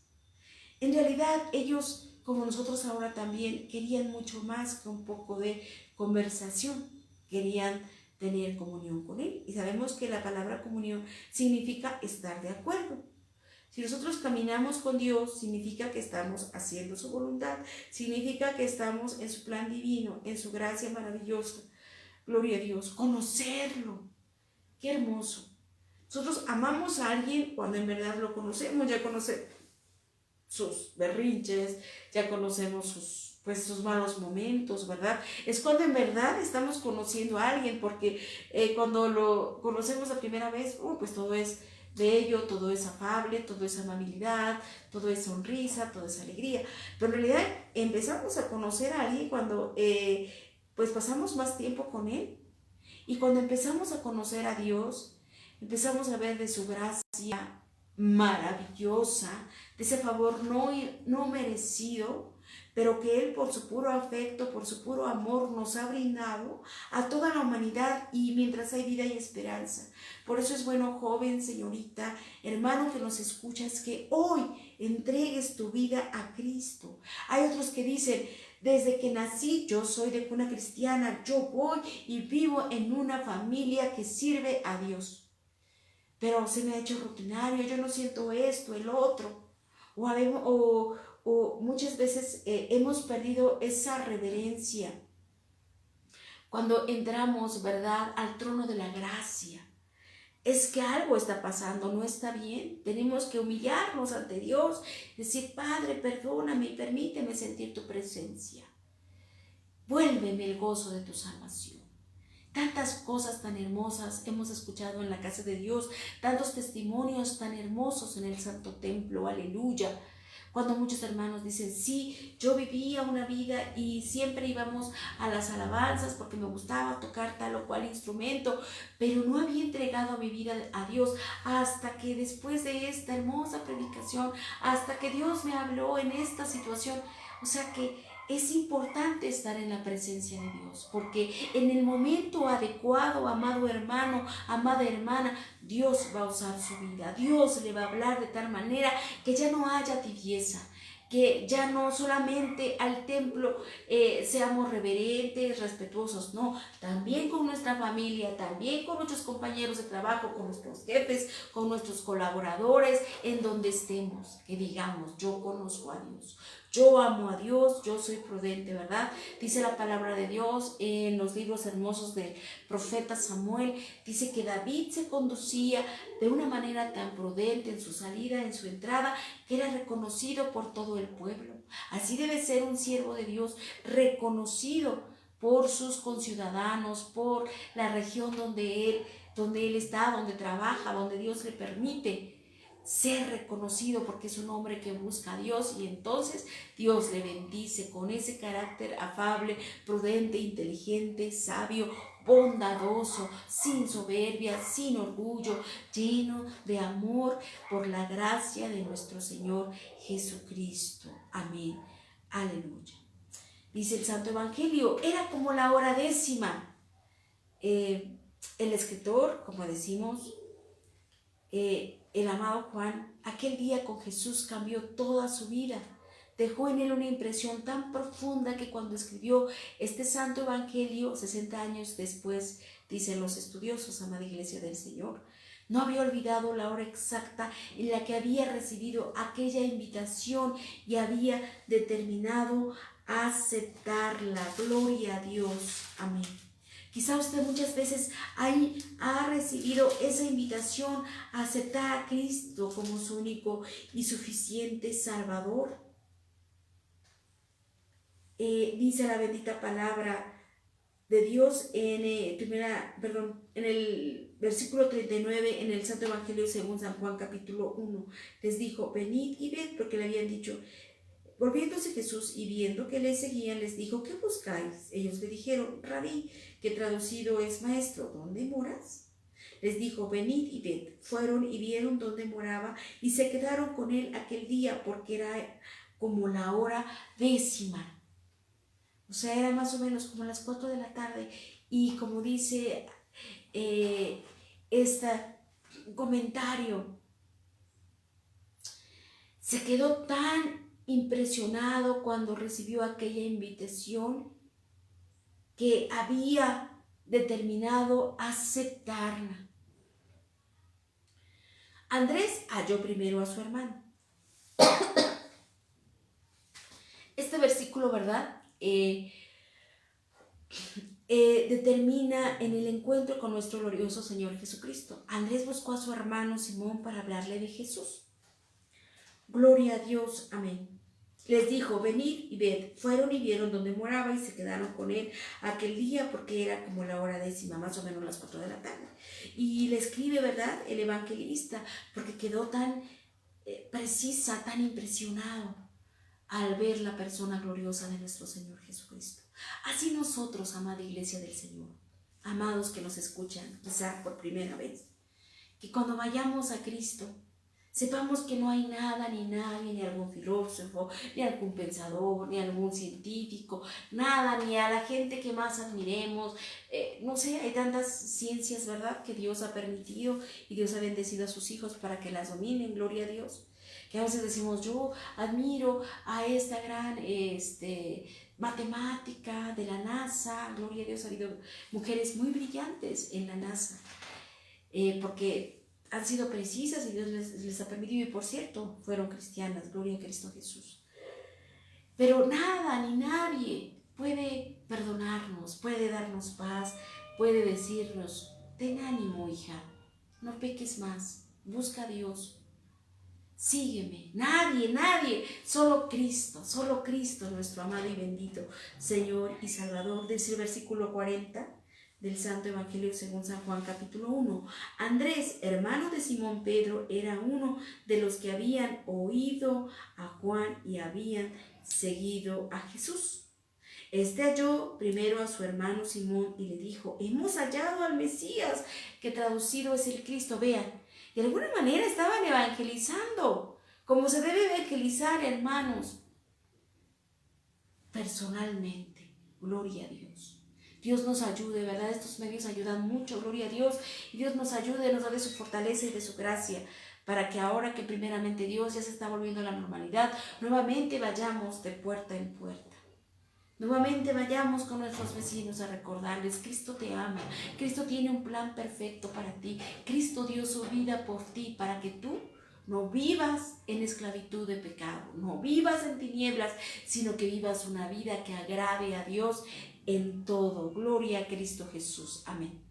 En realidad ellos, como nosotros ahora también, querían mucho más que un poco de conversación, querían tener comunión con Él. Y sabemos que la palabra comunión significa estar de acuerdo. Si nosotros caminamos con Dios, significa que estamos haciendo su voluntad, significa que estamos en su plan divino, en su gracia maravillosa. Gloria a Dios, conocerlo. Qué hermoso. Nosotros amamos a alguien cuando en verdad lo conocemos, ya conocemos sus berrinches, ya conocemos sus malos momentos, ¿verdad? Es cuando en verdad estamos conociendo a alguien, porque cuando lo conocemos la primera vez, pues todo es bello, todo es afable, todo es amabilidad, todo es sonrisa, todo es alegría. Pero en realidad empezamos a conocer a alguien cuando pues pasamos más tiempo con él. Y cuando empezamos a conocer a Dios, empezamos a ver de su gracia maravillosa, de ese favor no merecido, pero que Él por su puro afecto, por su puro amor nos ha brindado a toda la humanidad y mientras hay vida y esperanza. Por eso es bueno, joven, señorita, hermano que nos escuchas, que hoy entregues tu vida a Cristo. Hay otros que dicen, desde que nací yo soy de cuna cristiana, yo voy y vivo en una familia que sirve a Dios. Pero se me ha hecho rutinario, yo no siento esto, el otro. O muchas veces hemos perdido esa reverencia cuando entramos, ¿verdad?, al trono de la gracia. Es que algo está pasando, no está bien. Tenemos que humillarnos ante Dios, decir, Padre, perdóname y permíteme sentir tu presencia. Vuélveme el gozo de tu salvación. Tantas cosas tan hermosas hemos escuchado en la casa de Dios, tantos testimonios tan hermosos en el Santo Templo, aleluya. Cuando muchos hermanos dicen, sí, yo vivía una vida y siempre íbamos a las alabanzas porque me gustaba tocar tal o cual instrumento, pero no había entregado mi vida a Dios hasta que después de esta hermosa predicación, hasta que Dios me habló en esta situación. O sea que es importante estar en la presencia de Dios, porque en el momento adecuado, amado hermano, amada hermana, Dios va a usar su vida. Dios le va a hablar de tal manera que ya no haya tibieza, que ya no solamente al templo seamos reverentes, respetuosos, no, también con nuestra familia, también con nuestros compañeros de trabajo, con nuestros jefes, con nuestros colaboradores, en donde estemos, que digamos, yo conozco a Dios. Yo amo a Dios, yo soy prudente, ¿verdad? Dice la palabra de Dios en los libros hermosos del profeta Samuel, dice que David se conducía de una manera tan prudente en su salida, en su entrada, que era reconocido por todo el pueblo. Así debe ser un siervo de Dios, reconocido por sus conciudadanos, por la región donde él está, donde trabaja, donde Dios le permite ser reconocido, porque es un hombre que busca a Dios y entonces Dios le bendice con ese carácter afable, prudente, inteligente, sabio, bondadoso, sin soberbia, sin orgullo, lleno de amor por la gracia de nuestro Señor Jesucristo. Amén. Aleluya. Dice el Santo Evangelio, era como la hora décima. El escritor, como decimos, el amado Juan, aquel día con Jesús cambió toda su vida. Dejó en él una impresión tan profunda que cuando escribió este santo evangelio, 60 años después, dicen los estudiosos, amada Iglesia del Señor, no había olvidado la hora exacta en la que había recibido aquella invitación y había determinado aceptarla. Gloria a Dios. Amén. Quizá usted muchas veces ha recibido esa invitación a aceptar a Cristo como su único y suficiente Salvador. Dice la bendita palabra de Dios en el versículo 39 en el Santo Evangelio según San Juan capítulo 1. Les dijo, venid y ved, porque le habían dicho. Volviéndose Jesús y viendo que le seguían, les dijo, ¿qué buscáis? Ellos le dijeron, Rabí, que traducido es maestro, ¿dónde moras? Les dijo, venid y ved. Fueron y vieron dónde moraba y se quedaron con él aquel día, porque era como la hora décima. O sea, era más o menos como las 4 de la tarde. Y como dice este comentario, se quedó tan impresionado cuando recibió aquella invitación que había determinado aceptarla. Andrés halló primero a su hermano. Este versículo, ¿verdad? Determina en el encuentro con nuestro glorioso Señor Jesucristo. Andrés buscó a su hermano Simón para hablarle de Jesús. Gloria a Dios, amén. les dijo, venid y ved. Fueron y vieron donde moraba y se quedaron con él aquel día, porque era como la hora 10, más o menos las 4 de la tarde. Y le escribe, ¿verdad?, el evangelista, porque quedó tan precisa, tan impresionado al ver la persona gloriosa de nuestro Señor Jesucristo. Así nosotros, amada Iglesia del Señor, amados que nos escuchan quizá por primera vez, que cuando vayamos a Cristo sepamos que no hay nada ni nadie, ni algún filósofo, ni algún pensador, ni algún científico, nada, ni a la gente que más admiremos. No sé, hay tantas ciencias, ¿verdad?, que Dios ha permitido y Dios ha bendecido a sus hijos para que las dominen, gloria a Dios. Que a veces decimos, yo admiro a esta gran matemática de la NASA, gloria a Dios, ha habido mujeres muy brillantes en la NASA, porque han sido precisas y Dios les ha permitido, y por cierto, fueron cristianas, gloria a Cristo Jesús. Pero nada ni nadie puede perdonarnos, puede darnos paz, puede decirnos, ten ánimo, hija, no peques más, busca a Dios, sígueme. Nadie, solo Cristo, nuestro amado y bendito Señor y Salvador. Dice el versículo 40 del Santo Evangelio según San Juan, capítulo 1. Andrés, hermano de Simón Pedro, era uno de los que habían oído a Juan y habían seguido a Jesús. Este halló primero a su hermano Simón y le dijo, hemos hallado al Mesías, que traducido es el Cristo. Vean, de alguna manera estaban evangelizando, como se debe evangelizar, hermanos, personalmente. Gloria a Dios. Dios nos ayude, ¿verdad? Estos medios ayudan mucho, gloria a Dios. Y Dios nos ayude, nos da de su fortaleza y de su gracia, para que ahora que primeramente Dios ya se está volviendo a la normalidad, nuevamente vayamos de puerta en puerta. Nuevamente vayamos con nuestros vecinos a recordarles, Cristo te ama, Cristo tiene un plan perfecto para ti, Cristo dio su vida por ti, para que tú no vivas en esclavitud de pecado, no vivas en tinieblas, sino que vivas una vida que agrade a Dios en todo. Gloria a Cristo Jesús. Amén.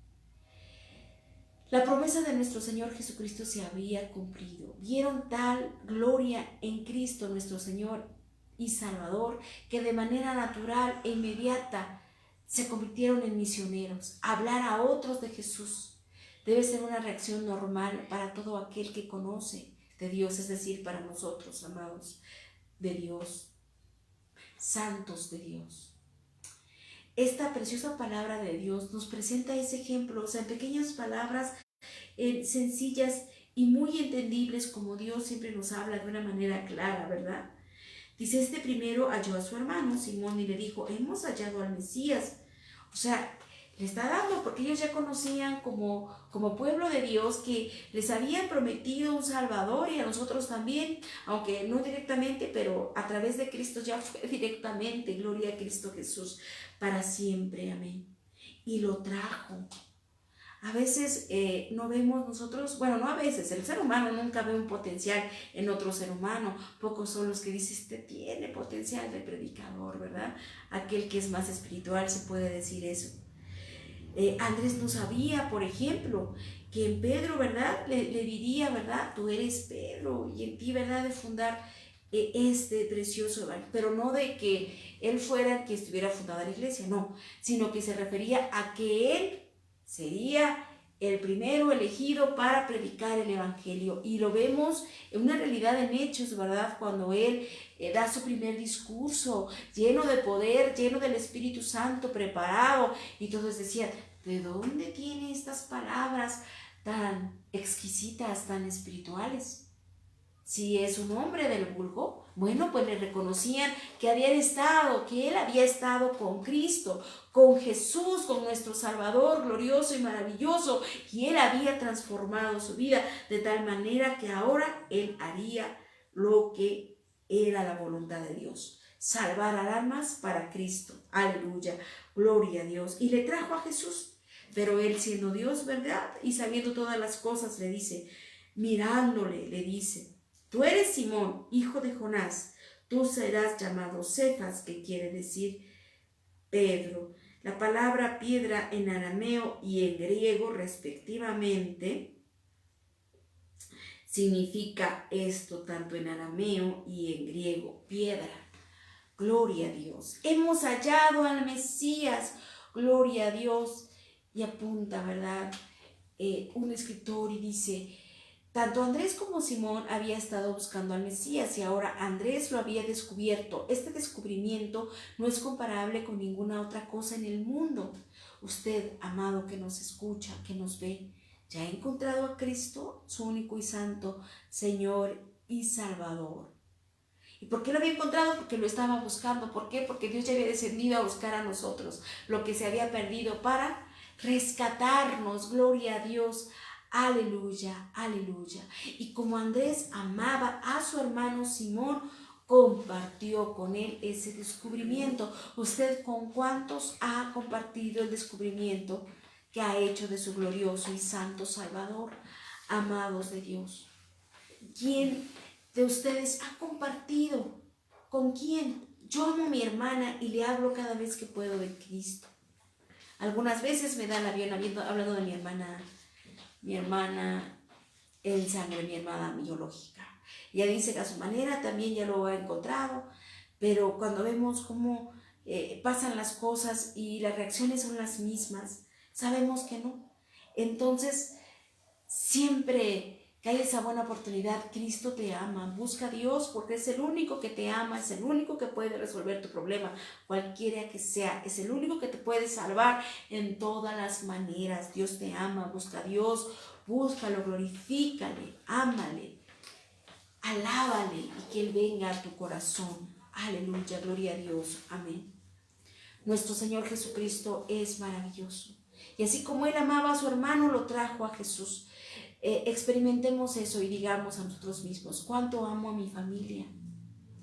La promesa de nuestro Señor Jesucristo se había cumplido. Vieron tal gloria en Cristo nuestro Señor y Salvador, que de manera natural e inmediata se convirtieron en misioneros. Hablar a otros de Jesús debe ser una reacción normal para todo aquel que conoce de Dios, es decir, para nosotros, amados de Dios, santos de Dios. Esta preciosa palabra de Dios nos presenta ese ejemplo, o sea, en pequeñas palabras sencillas y muy entendibles, como Dios siempre nos habla de una manera clara, ¿verdad? Dice, este primero halló a su hermano Simón y le dijo, hemos hallado al Mesías. O sea, le está dando, porque ellos ya conocían como pueblo de Dios que les habían prometido un Salvador, y a nosotros también, aunque no directamente, pero a través de Cristo ya fue directamente, gloria a Cristo Jesús, para siempre, amén. Y lo trajo. A veces no vemos nosotros, bueno, no a veces, el ser humano nunca ve un potencial en otro ser humano. Pocos son los que dicen, este tiene potencial de predicador, ¿verdad? Aquel que es más espiritual se puede decir eso. Andrés no sabía, por ejemplo, que en Pedro, ¿verdad? Le diría, ¿verdad? Tú eres Pedro y en ti, ¿verdad? De fundar este precioso evangelio, pero no de que él fuera el que estuviera fundada la iglesia, no, sino que se refería a que él sería el primero elegido para predicar el evangelio, y lo vemos en una realidad en Hechos, ¿verdad? Cuando él da su primer discurso lleno de poder, lleno del Espíritu Santo, preparado, y todos decían, ¿de dónde tiene estas palabras tan exquisitas, tan espirituales? Si es un hombre del vulgo, bueno, pues le reconocían que él había estado con Cristo, con Jesús, con nuestro Salvador glorioso y maravilloso, y él había transformado su vida de tal manera que ahora él haría lo que era la voluntad de Dios, salvar almas para Cristo. Aleluya, gloria a Dios. Y le trajo a Jesús, pero él, siendo Dios, ¿verdad? Y sabiendo todas las cosas, le dice, mirándole, le dice, tú eres Simón, hijo de Jonás, tú serás llamado Cefas, que quiere decir Pedro. La palabra piedra en arameo y en griego respectivamente significa esto, tanto en arameo y en griego, piedra. Gloria a Dios. Hemos hallado al Mesías. Gloria a Dios. Y apunta, ¿verdad? Un escritor y dice, tanto Andrés como Simón había estado buscando al Mesías y ahora Andrés lo había descubierto. Este descubrimiento no es comparable con ninguna otra cosa en el mundo. Usted, amado, que nos escucha, que nos ve, ¿ya ha encontrado a Cristo, su único y santo Señor y Salvador? ¿Y por qué lo había encontrado? Porque lo estaba buscando. ¿Por qué? Porque Dios ya había descendido a buscar a nosotros lo que se había perdido para rescatarnos. Gloria a Dios. Aleluya, aleluya. Y como Andrés amaba a su hermano Simón, compartió con él ese descubrimiento. ¿Usted con cuántos ha compartido el descubrimiento que ha hecho de su glorioso y santo Salvador? Amados de Dios, ¿quién de ustedes ha compartido? ¿Con quién? Yo amo a mi hermana y le hablo cada vez que puedo de Cristo. Algunas veces me da el avión hablando de mi hermana en sangre, mi hermana biológica. Ella dice que a su manera también ya lo ha encontrado, pero cuando vemos cómo pasan las cosas y las reacciones son las mismas, sabemos que no. Entonces, siempre que hay esa buena oportunidad, Cristo te ama. Busca a Dios porque es el único que te ama, es el único que puede resolver tu problema, cualquiera que sea. Es el único que te puede salvar en todas las maneras. Dios te ama, busca a Dios, búscalo, glorifícale, ámale, alábale y que Él venga a tu corazón. Aleluya, gloria a Dios, amén. Nuestro Señor Jesucristo es maravilloso. Y así como Él amaba a su hermano, lo trajo a Jesús. Experimentemos eso y digamos a nosotros mismos, ¿cuánto amo a mi familia?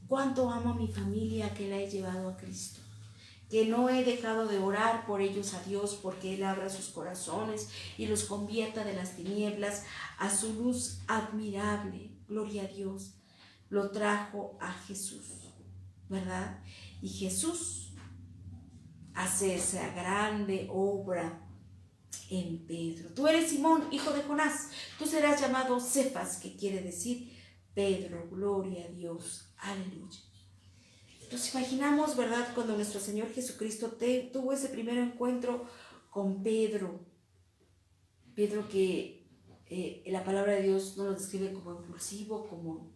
¿Cuánto amo a mi familia que la he llevado a Cristo? Que no he dejado de orar por ellos a Dios porque Él abra sus corazones y los convierta de las tinieblas a su luz admirable. Gloria a Dios. Lo trajo a Jesús, ¿verdad? Y Jesús hace esa grande obra en Pedro. Tú eres Simón, hijo de Jonás. Tú serás llamado Cefas, que quiere decir Pedro. Gloria a Dios. Aleluya. Nos imaginamos, ¿verdad? Cuando nuestro Señor Jesucristo tuvo ese primer encuentro con Pedro. Pedro que la palabra de Dios no lo describe como impulsivo, como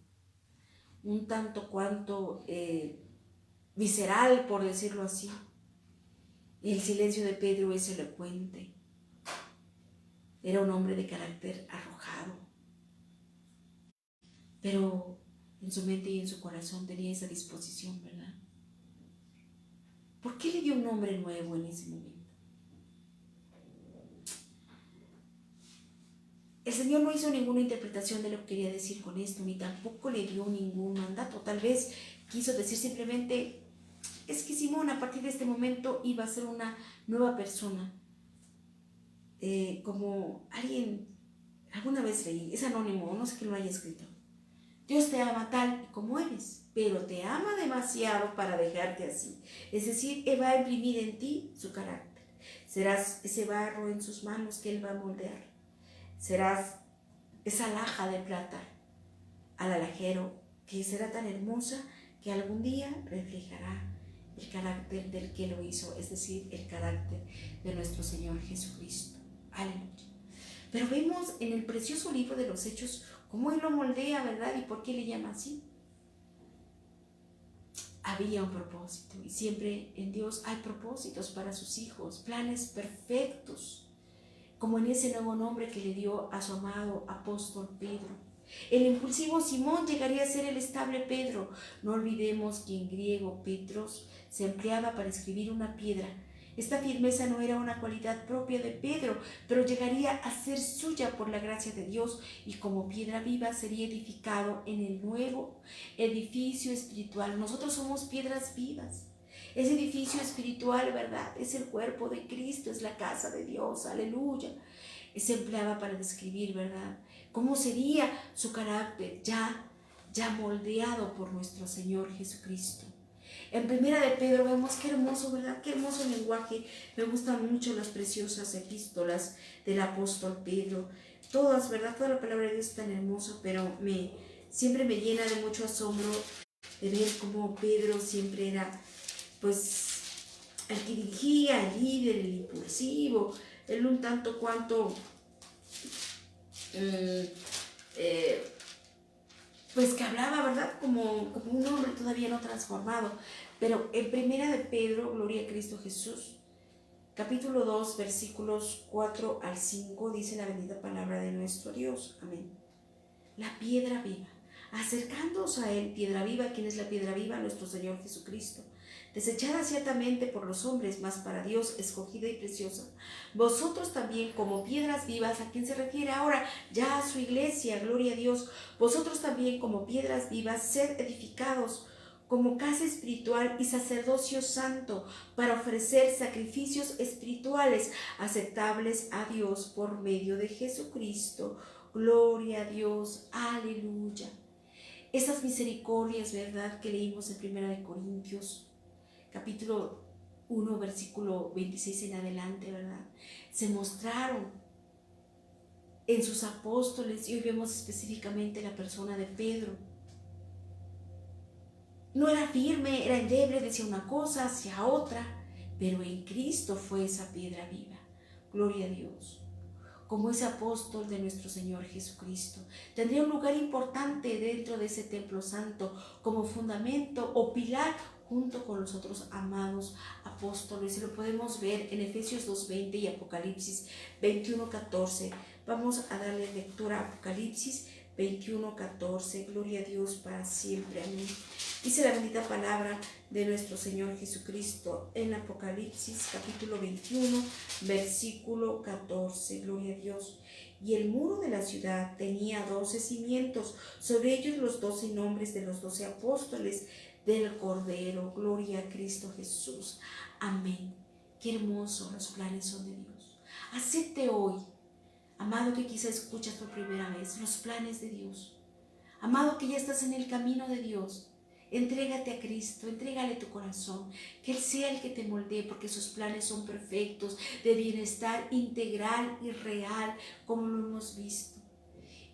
un tanto cuanto visceral, por decirlo así. El silencio de Pedro es elocuente. Era un hombre de carácter arrojado, pero en su mente y en su corazón tenía esa disposición, ¿verdad? ¿Por qué le dio un nombre nuevo en ese momento? El Señor no hizo ninguna interpretación de lo que quería decir con esto, ni tampoco le dio ningún mandato. Tal vez quiso decir simplemente, es que Simón a partir de este momento iba a ser una nueva persona. Como alguna vez leí, es anónimo, no sé quién lo haya escrito. Dios te ama tal y como eres, pero te ama demasiado para dejarte así. Es decir, Él va a imprimir en ti su carácter. Serás ese barro en sus manos que Él va a moldear. Serás esa laja de plata al alajero que será tan hermosa que algún día reflejará el carácter del que lo hizo, es decir, el carácter de nuestro Señor Jesucristo. Aleluya. Pero vemos en el precioso libro de los Hechos cómo Él lo moldea, ¿verdad? ¿Y por qué le llama así? Había un propósito y siempre en Dios hay propósitos para sus hijos, planes perfectos, como en ese nuevo nombre que le dio a su amado apóstol Pedro. El impulsivo Simón llegaría a ser el estable Pedro. No olvidemos que en griego Petros se empleaba para escribir una piedra. Esta firmeza no era una cualidad propia de Pedro, pero llegaría a ser suya por la gracia de Dios y como piedra viva sería edificado en el nuevo edificio espiritual. Nosotros somos piedras vivas. Ese edificio espiritual, ¿verdad? Es el cuerpo de Cristo, es la casa de Dios, aleluya. Se empleaba para describir, ¿verdad? ¿Cómo sería su carácter ya moldeado por nuestro Señor Jesucristo? En Primera de Pedro vemos qué hermoso, ¿verdad? Qué hermoso lenguaje. Me gustan mucho las preciosas epístolas del apóstol Pedro. Todas, ¿verdad? Toda la palabra de Dios es tan hermosa, pero siempre me llena de mucho asombro de ver cómo Pedro siempre era, pues, el que dirigía, el líder, el impulsivo, el un tanto cuanto, pues que hablaba, ¿verdad? Como un hombre todavía no transformado. Pero en primera de Pedro, gloria a Cristo Jesús, capítulo 2, versículos 4 al 5, dice la bendita palabra de nuestro Dios. Amén. La piedra viva. Acercándoos a él, piedra viva. ¿Quién es la piedra viva? Nuestro Señor Jesucristo. Desechada ciertamente por los hombres, mas para Dios escogida y preciosa. Vosotros también como piedras vivas, ¿a quién se refiere ahora? Ya a su iglesia, gloria a Dios. Vosotros también como piedras vivas, sed edificados como casa espiritual y sacerdocio santo, para ofrecer sacrificios espirituales aceptables a Dios por medio de Jesucristo. Gloria a Dios, aleluya. Esas misericordias, ¿verdad?, que leímos en 1 Corintios, capítulo 1, versículo 26 en adelante, ¿verdad?, se mostraron en sus apóstoles, y hoy vemos específicamente la persona de Pedro. No era firme, era endeble, decía una cosa, hacía otra, pero en Cristo fue esa piedra viva. Gloria a Dios. Como ese apóstol de nuestro Señor Jesucristo, tendría un lugar importante dentro de ese templo santo como fundamento o pilar junto con los otros amados apóstoles. Y lo podemos ver en Efesios 2:20 y Apocalipsis 21:14. Vamos a darle lectura a Apocalipsis 21:14. Gloria a Dios para siempre. Amén. Dice la bendita palabra de nuestro Señor Jesucristo en Apocalipsis capítulo 21, versículo 14. Gloria a Dios. Y el muro de la ciudad tenía 12 cimientos, sobre ellos los 12 nombres de los 12 apóstoles del Cordero. Gloria a Cristo Jesús. Amén. Qué hermosos los planes son de Dios. Acepte hoy, amado, que quizá escuchas por primera vez los planes de Dios. Amado, que ya estás en el camino de Dios. Entrégate a Cristo, entrégale tu corazón, que Él sea el que te moldee, porque sus planes son perfectos, de bienestar integral y real, como lo hemos visto.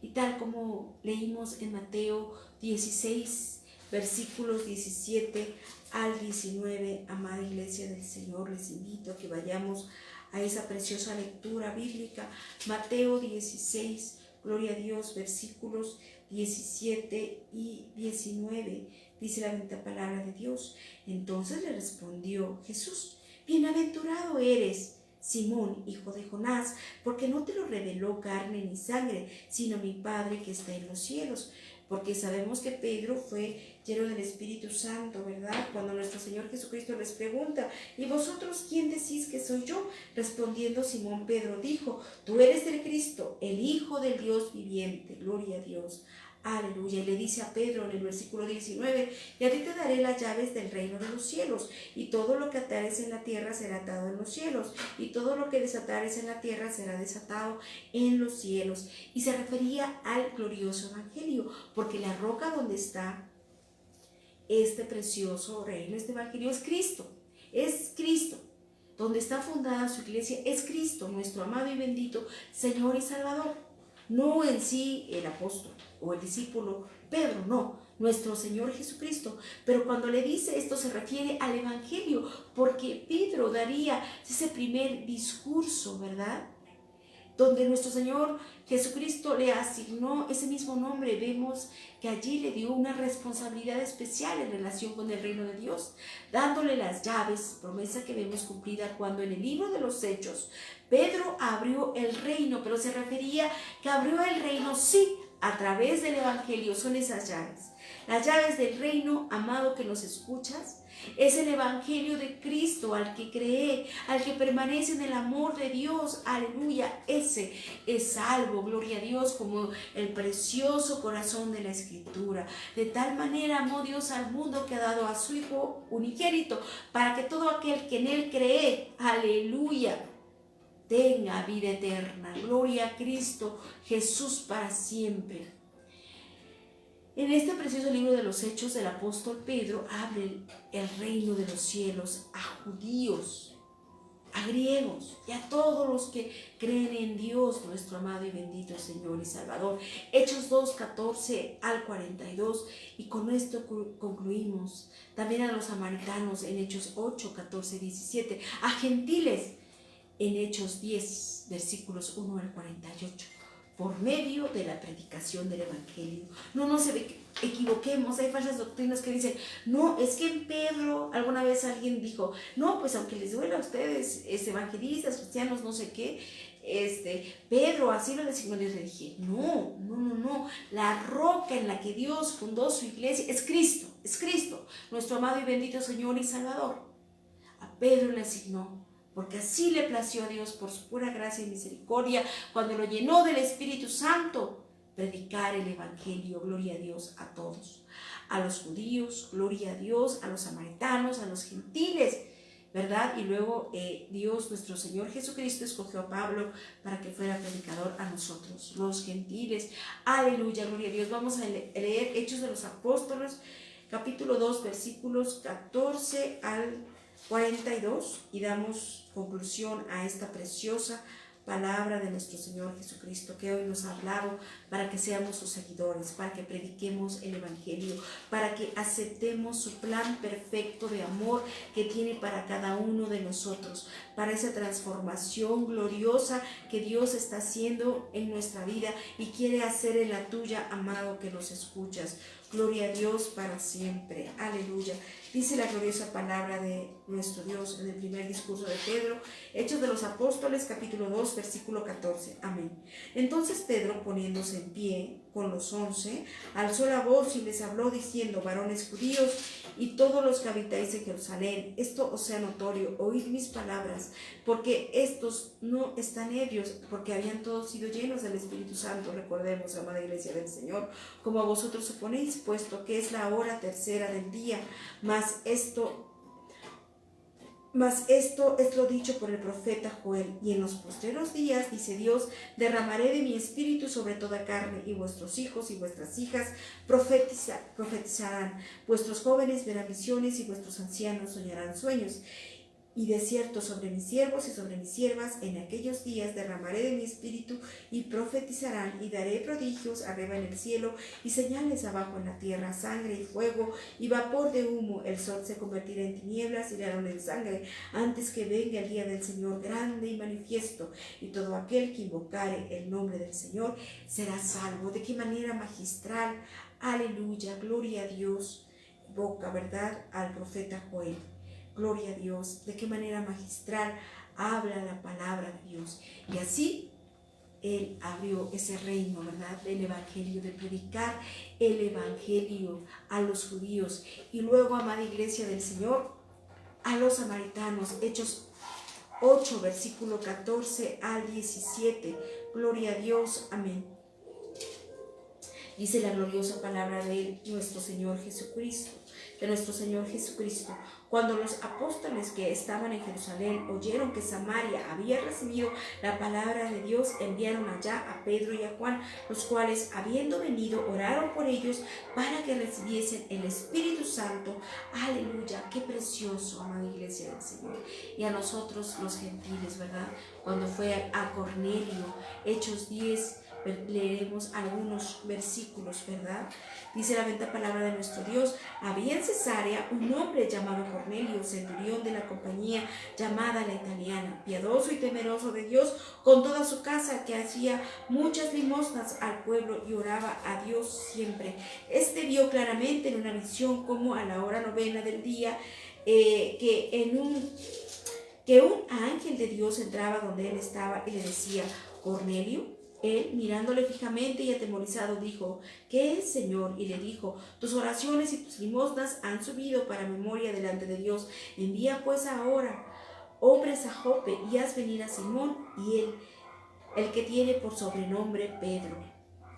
Y tal como leímos en Mateo 16, versículos 17 al 19, amada iglesia del Señor, les invito a que vayamos a esa preciosa lectura bíblica. Mateo 16, gloria a Dios, versículos 17 y 19, dice la bendita palabra de Dios. Entonces le respondió Jesús: bienaventurado eres, Simón, hijo de Jonás, porque no te lo reveló carne ni sangre, sino mi Padre que está en los cielos. Porque sabemos que Pedro fue lleno del Espíritu Santo, ¿verdad? Cuando nuestro Señor Jesucristo les pregunta: ¿y vosotros quién decís que soy yo? Respondiendo Simón Pedro dijo: tú eres el Cristo, el Hijo del Dios viviente. Gloria a Dios. Aleluya. Y le dice a Pedro en el versículo 19: y a ti te daré las llaves del reino de los cielos, y todo lo que atares en la tierra será atado en los cielos, y todo lo que desatares en la tierra será desatado en los cielos. Y se refería al glorioso evangelio, porque la roca donde está este precioso reino, este evangelio, es Cristo. Es Cristo. Donde está fundada su iglesia es Cristo, nuestro amado y bendito Señor y Salvador. No en sí el apóstol o el discípulo Pedro, no, nuestro Señor Jesucristo. Pero cuando le dice esto se refiere al evangelio, porque Pedro daría ese primer discurso, ¿verdad?, donde nuestro Señor Jesucristo le asignó ese mismo nombre. Vemos que allí le dio una responsabilidad especial en relación con el reino de Dios, dándole las llaves, promesa que vemos cumplida cuando en el libro de los Hechos Pedro abrió el reino, pero se refería que abrió el reino, sí, a través del evangelio. Son esas llaves. Las llaves del reino, amado que nos escuchas, es el evangelio de Cristo, al que cree, al que permanece en el amor de Dios. Aleluya. Ese es salvo, gloria a Dios, como el precioso corazón de la Escritura. De tal manera amó Dios al mundo que ha dado a su Hijo unigénito, para que todo aquel que en él cree, aleluya, tenga vida eterna. Gloria a Cristo Jesús para siempre. En este precioso libro de los Hechos, el apóstol Pedro abre el reino de los cielos a judíos a griegos y a todos los que creen en Dios, nuestro amado y bendito Señor y Salvador. Hechos 2, 14 al 42, y con esto concluimos. También a los samaritanos en Hechos 8, 14, 17, a gentiles en Hechos 10, versículos 1 al 48, por medio de la predicación del Evangelio. No nos equivoquemos, hay falsas doctrinas que dicen, no, es que en Pedro, alguna vez alguien dijo, no, pues aunque les duela a ustedes, evangelistas, cristianos, no sé qué, Pedro así lo designó. Les dije, no, la roca en la que Dios fundó su iglesia es Cristo, nuestro amado y bendito Señor y Salvador. A Pedro le asignó, porque así le plació a Dios por su pura gracia y misericordia, cuando lo llenó del Espíritu Santo, predicar el Evangelio, gloria a Dios, a todos, a los judíos, gloria a Dios, a los samaritanos, a los gentiles, ¿verdad? Y luego Dios, nuestro Señor Jesucristo, escogió a Pablo para que fuera predicador a nosotros, los gentiles. Aleluya, gloria a Dios. Vamos a leer Hechos de los Apóstoles, capítulo 2, versículos 14 al 42, y damos conclusión a esta preciosa palabra de nuestro Señor Jesucristo, que hoy nos ha hablado para que seamos sus seguidores, para que prediquemos el Evangelio, para que aceptemos su plan perfecto de amor que tiene para cada uno de nosotros, para esa transformación gloriosa que Dios está haciendo en nuestra vida y quiere hacer en la tuya, amado, que nos escuchas. Gloria a Dios para siempre. Aleluya. Dice la gloriosa palabra de nuestro Dios en el primer discurso de Pedro, Hechos de los Apóstoles, capítulo 2, versículo 14. Amén. Entonces Pedro, poniéndose en pie con los 11, alzó la voz y les habló diciendo: varones judíos y todos los que habitáis en Jerusalén, esto os sea notorio, oíd mis palabras, porque estos no están ebrios, porque habían todos sido llenos del Espíritu Santo. Recordemos, amada iglesia del Señor, como a vosotros suponéis, puesto que es la hora tercera del día. Mas esto es lo dicho por el profeta Joel: y en los postreros días, dice Dios, derramaré de mi espíritu sobre toda carne, y vuestros hijos y vuestras hijas profetizarán, vuestros jóvenes verán visiones, y vuestros ancianos soñarán sueños. Y de cierto, sobre mis siervos y sobre mis siervas en aquellos días derramaré de mi espíritu, y profetizarán, y daré prodigios arriba en el cielo y señales abajo en la tierra, sangre y fuego y vapor de humo. El sol se convertirá en tinieblas y la luna en sangre, antes que venga el día del Señor grande y manifiesto, y todo aquel que invocare el nombre del Señor será salvo. ¿De qué manera magistral? Aleluya, gloria a Dios. Invoca, ¿verdad?, al profeta Joel. Gloria a Dios, de qué manera magistral habla la palabra de Dios. Y así Él abrió ese reino, ¿verdad?, del Evangelio, de predicar el Evangelio a los judíos. Y luego, amada iglesia del Señor, a los samaritanos. Hechos 8, versículo 14 al 17. Gloria a Dios, amén. Dice la gloriosa palabra de nuestro Señor Jesucristo, cuando los apóstoles que estaban en Jerusalén oyeron que Samaria había recibido la palabra de Dios, enviaron allá a Pedro y a Juan, los cuales, habiendo venido, oraron por ellos para que recibiesen el Espíritu Santo. Aleluya, qué precioso, amada iglesia del Señor. Y a nosotros los gentiles, ¿verdad?, cuando fue a Cornelio, Hechos 10, leeremos algunos versículos, ¿verdad? Dice la bendita palabra de nuestro Dios: había en Cesarea un hombre llamado Cornelio, centurión de la compañía llamada la Italiana, piadoso y temeroso de Dios con toda su casa, que hacía muchas limosnas al pueblo y oraba a Dios siempre. Este vio claramente en una visión como a la hora novena del día que un ángel de Dios entraba donde él estaba y le decía: Cornelio. Él, mirándole fijamente y atemorizado, dijo: ¿qué es, Señor? Y le dijo: tus oraciones y tus limosnas han subido para memoria delante de Dios. Envía pues ahora hombres a Jope y haz venir a Simón, y él, el que tiene por sobrenombre Pedro.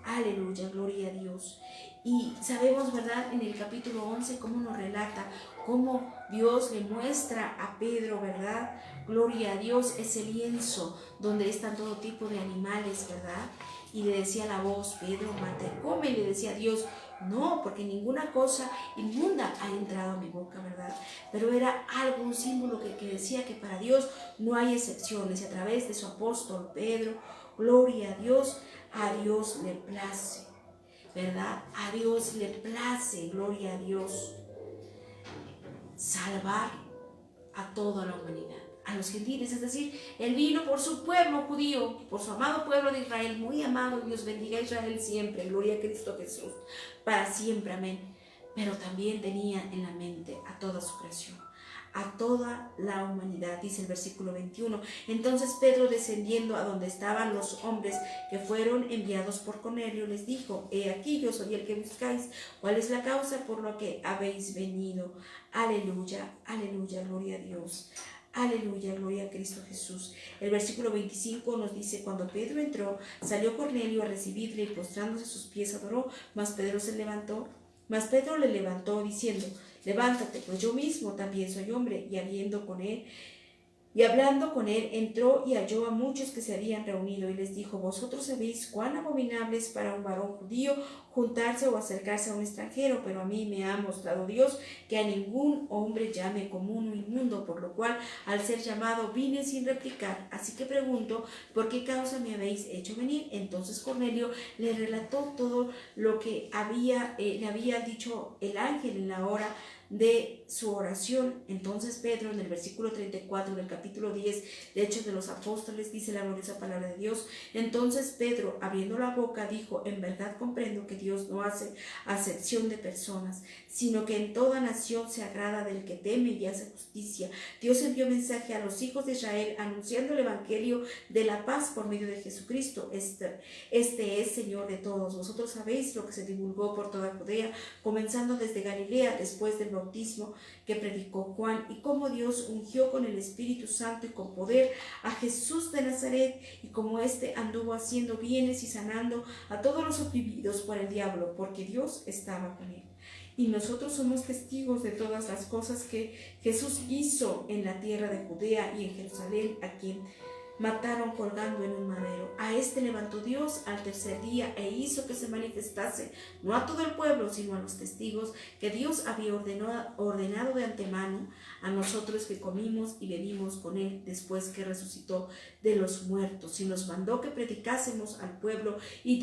Aleluya, gloria a Dios. Y sabemos, ¿verdad?, en el capítulo 11 cómo nos relata cómo Dios le muestra a Pedro, ¿verdad?, gloria a Dios, ese lienzo donde están todo tipo de animales, ¿verdad? y le decía la voz, Pedro, mate, come, y le decía a Dios, no, porque ninguna cosa inmunda ha entrado a mi boca, ¿verdad? Pero era algo, un símbolo que decía que para Dios no hay excepciones. Y a través de su apóstol Pedro, gloria a Dios le place, ¿verdad? A Dios le place, gloria a Dios, salvar a toda la humanidad, a los gentiles, es decir, Él vino por su pueblo judío, por su amado pueblo de Israel, muy amado. Dios bendiga a Israel siempre, gloria a Cristo Jesús, para siempre, amén. Pero también tenía en la mente a toda su creación, a toda la humanidad, dice el versículo 21. Entonces Pedro, descendiendo a donde estaban los hombres que fueron enviados por Cornelio, les dijo, he aquí, yo soy el que buscáis. ¿Cuál es la causa por la que habéis venido? Aleluya, aleluya, gloria a Dios. Aleluya, gloria a Cristo Jesús. El versículo 25 nos dice, cuando Pedro entró, salió Cornelio a recibirle y postrándose a sus pies adoró, mas Pedro le levantó diciendo, levántate, pues yo mismo también soy hombre. Y hablando con él, entró y halló a muchos que se habían reunido y les dijo, vosotros sabéis cuán abominable es para un varón judío juntarse o acercarse a un extranjero, pero a mí me ha mostrado Dios que a ningún hombre llame común o inmundo, por lo cual al ser llamado vine sin replicar. Así que pregunto, ¿por qué causa me habéis hecho venir? Entonces Cornelio le relató todo lo que le había dicho el ángel en la hora de su oración. Entonces Pedro, en el versículo 34 del capítulo 10 de Hechos de los Apóstoles, dice la gloriosa palabra de Dios, entonces Pedro, abriendo la boca, dijo, en verdad comprendo que Dios no hace acepción de personas, sino que en toda nación se agrada del que teme y hace justicia. Dios envió mensaje a los hijos de Israel anunciando el evangelio de la paz por medio de Jesucristo. Este es Señor de todos. Vosotros sabéis lo que se divulgó por toda Judea, comenzando desde Galilea, después del bautismo que predicó Juan, y cómo Dios ungió con el Espíritu Santo y con poder a Jesús de Nazaret, y cómo éste anduvo haciendo bienes y sanando a todos los oprimidos por el diablo, porque Dios estaba con él. Y nosotros somos testigos de todas las cosas que Jesús hizo en la tierra de Judea y en Jerusalén, a quien mataron colgando en un madero. A este levantó Dios al tercer día e hizo que se manifestase no a todo el pueblo, sino a los testigos que Dios había ordenado de antemano, a nosotros que comimos y bebimos con él después que resucitó de los muertos, y nos mandó que predicásemos al pueblo y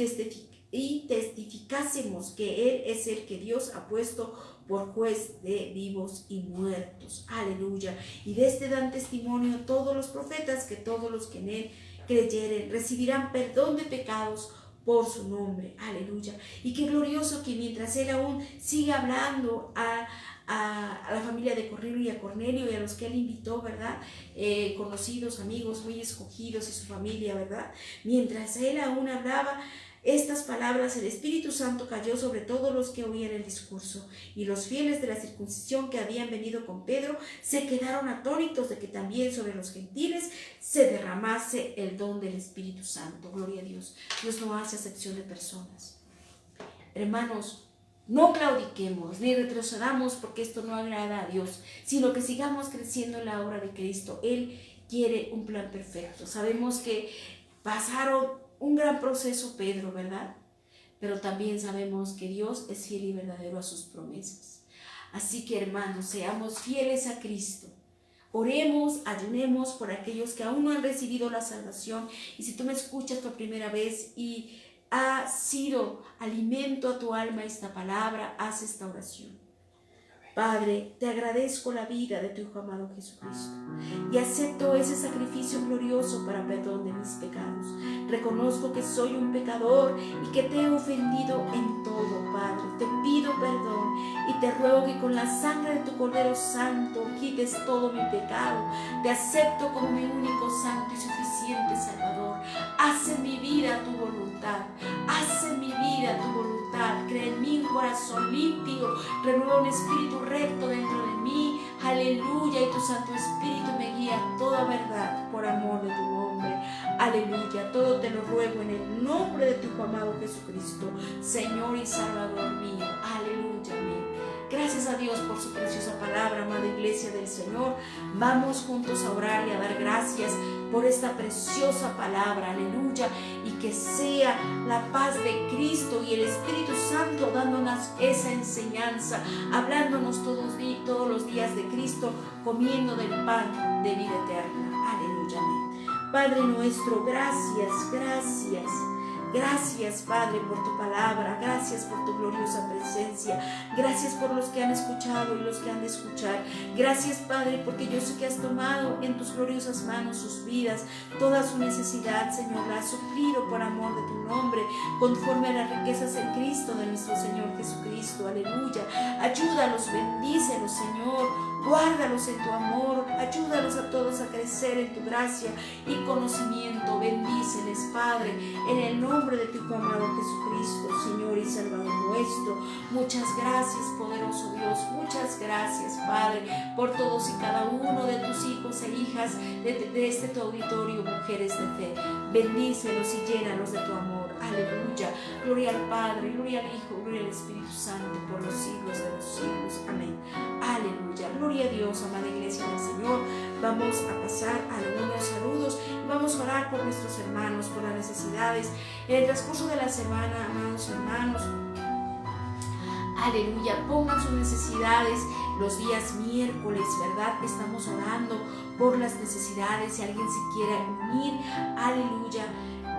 testificásemos que él es el que Dios ha puesto por juez de vivos y muertos. Aleluya. Y de este dan testimonio todos los profetas, que todos los que en él creyeren recibirán perdón de pecados por su nombre. Aleluya. Y qué glorioso que mientras él aún sigue hablando a la familia de Cornelio y a Cornelio y a los que él invitó, ¿verdad? Conocidos, amigos, muy escogidos y su familia, ¿verdad? Mientras él aún hablaba estas palabras, el Espíritu Santo cayó sobre todos los que oían el discurso, y los fieles de la circuncisión que habían venido con Pedro se quedaron atónitos de que también sobre los gentiles se derramase el don del Espíritu Santo. Gloria a Dios. Dios no hace acepción de personas. Hermanos, no claudiquemos ni retrocedamos porque esto no agrada a Dios, sino que sigamos creciendo en la obra de Cristo. Él quiere un plan perfecto. Sabemos que pasaron un gran proceso Pedro, ¿verdad? Pero también sabemos que Dios es fiel y verdadero a sus promesas. Así que, hermanos, seamos fieles a Cristo. Oremos, ayunemos por aquellos que aún no han recibido la salvación. Y si tú me escuchas por primera vez y ha sido alimento a tu alma esta palabra, haz esta oración. Padre, te agradezco la vida de tu Hijo amado Jesucristo y acepto ese sacrificio glorioso para perdón de mis pecados. Reconozco que soy un pecador y que te he ofendido en todo, Padre. Te pido perdón y te ruego que con la sangre de tu Cordero Santo quites todo mi pecado. Te acepto como mi único santo y suficiente Salvador. Haz en mi vida tu voluntad. Haz en mi vida tu voluntad. Crea en mí un corazón limpio. Renueva un espíritu recto dentro de mí. Aleluya. Y tu Santo Espíritu me guía a toda verdad por amor de tu nombre. Aleluya. Todo te lo ruego en el nombre de tu Hijo amado Jesucristo, Señor y Salvador mío. Aleluya. Amén. Gracias a Dios por su preciosa palabra, amada Iglesia del Señor. Vamos juntos a orar y a dar gracias por esta preciosa palabra, aleluya, y que sea la paz de Cristo y el Espíritu Santo dándonos esa enseñanza, hablándonos todos los días de Cristo, comiendo del pan de vida eterna, aleluya, amén. Padre nuestro, gracias, gracias. Gracias, Padre, por tu palabra, gracias por tu gloriosa presencia, gracias por los que han escuchado y los que han de escuchar. Gracias, Padre, porque yo sé que has tomado en tus gloriosas manos sus vidas, toda su necesidad, Señor, la has suplido por amor de tu nombre, conforme a las riquezas en Cristo de nuestro Señor Jesucristo, aleluya. Ayúdalos, bendícelos, Señor, guárdalos en tu amor, ayúdalos a todos a crecer en tu gracia y conocimiento. Bendíceles, Padre, en el nombre de tu Hijo amado Jesucristo, Señor y Salvador nuestro. Muchas gracias, poderoso Dios, muchas gracias, Padre, por todos y cada uno de tus hijos e hijas de este tu auditorio, mujeres de fe. Bendícelos y llénalos de tu amor, aleluya. Gloria al Padre, gloria al Hijo, gloria al Espíritu Santo, por los siglos de los siglos, amén. Aleluya, gloria a Dios, amada iglesia del Señor. Vamos a pasar a algunos saludos y vamos a orar por nuestros hermanos, por las necesidades. En el transcurso de la semana, amados hermanos, aleluya, pongan sus necesidades los días miércoles, ¿verdad? Estamos orando por las necesidades. Si alguien se quiere unir, aleluya,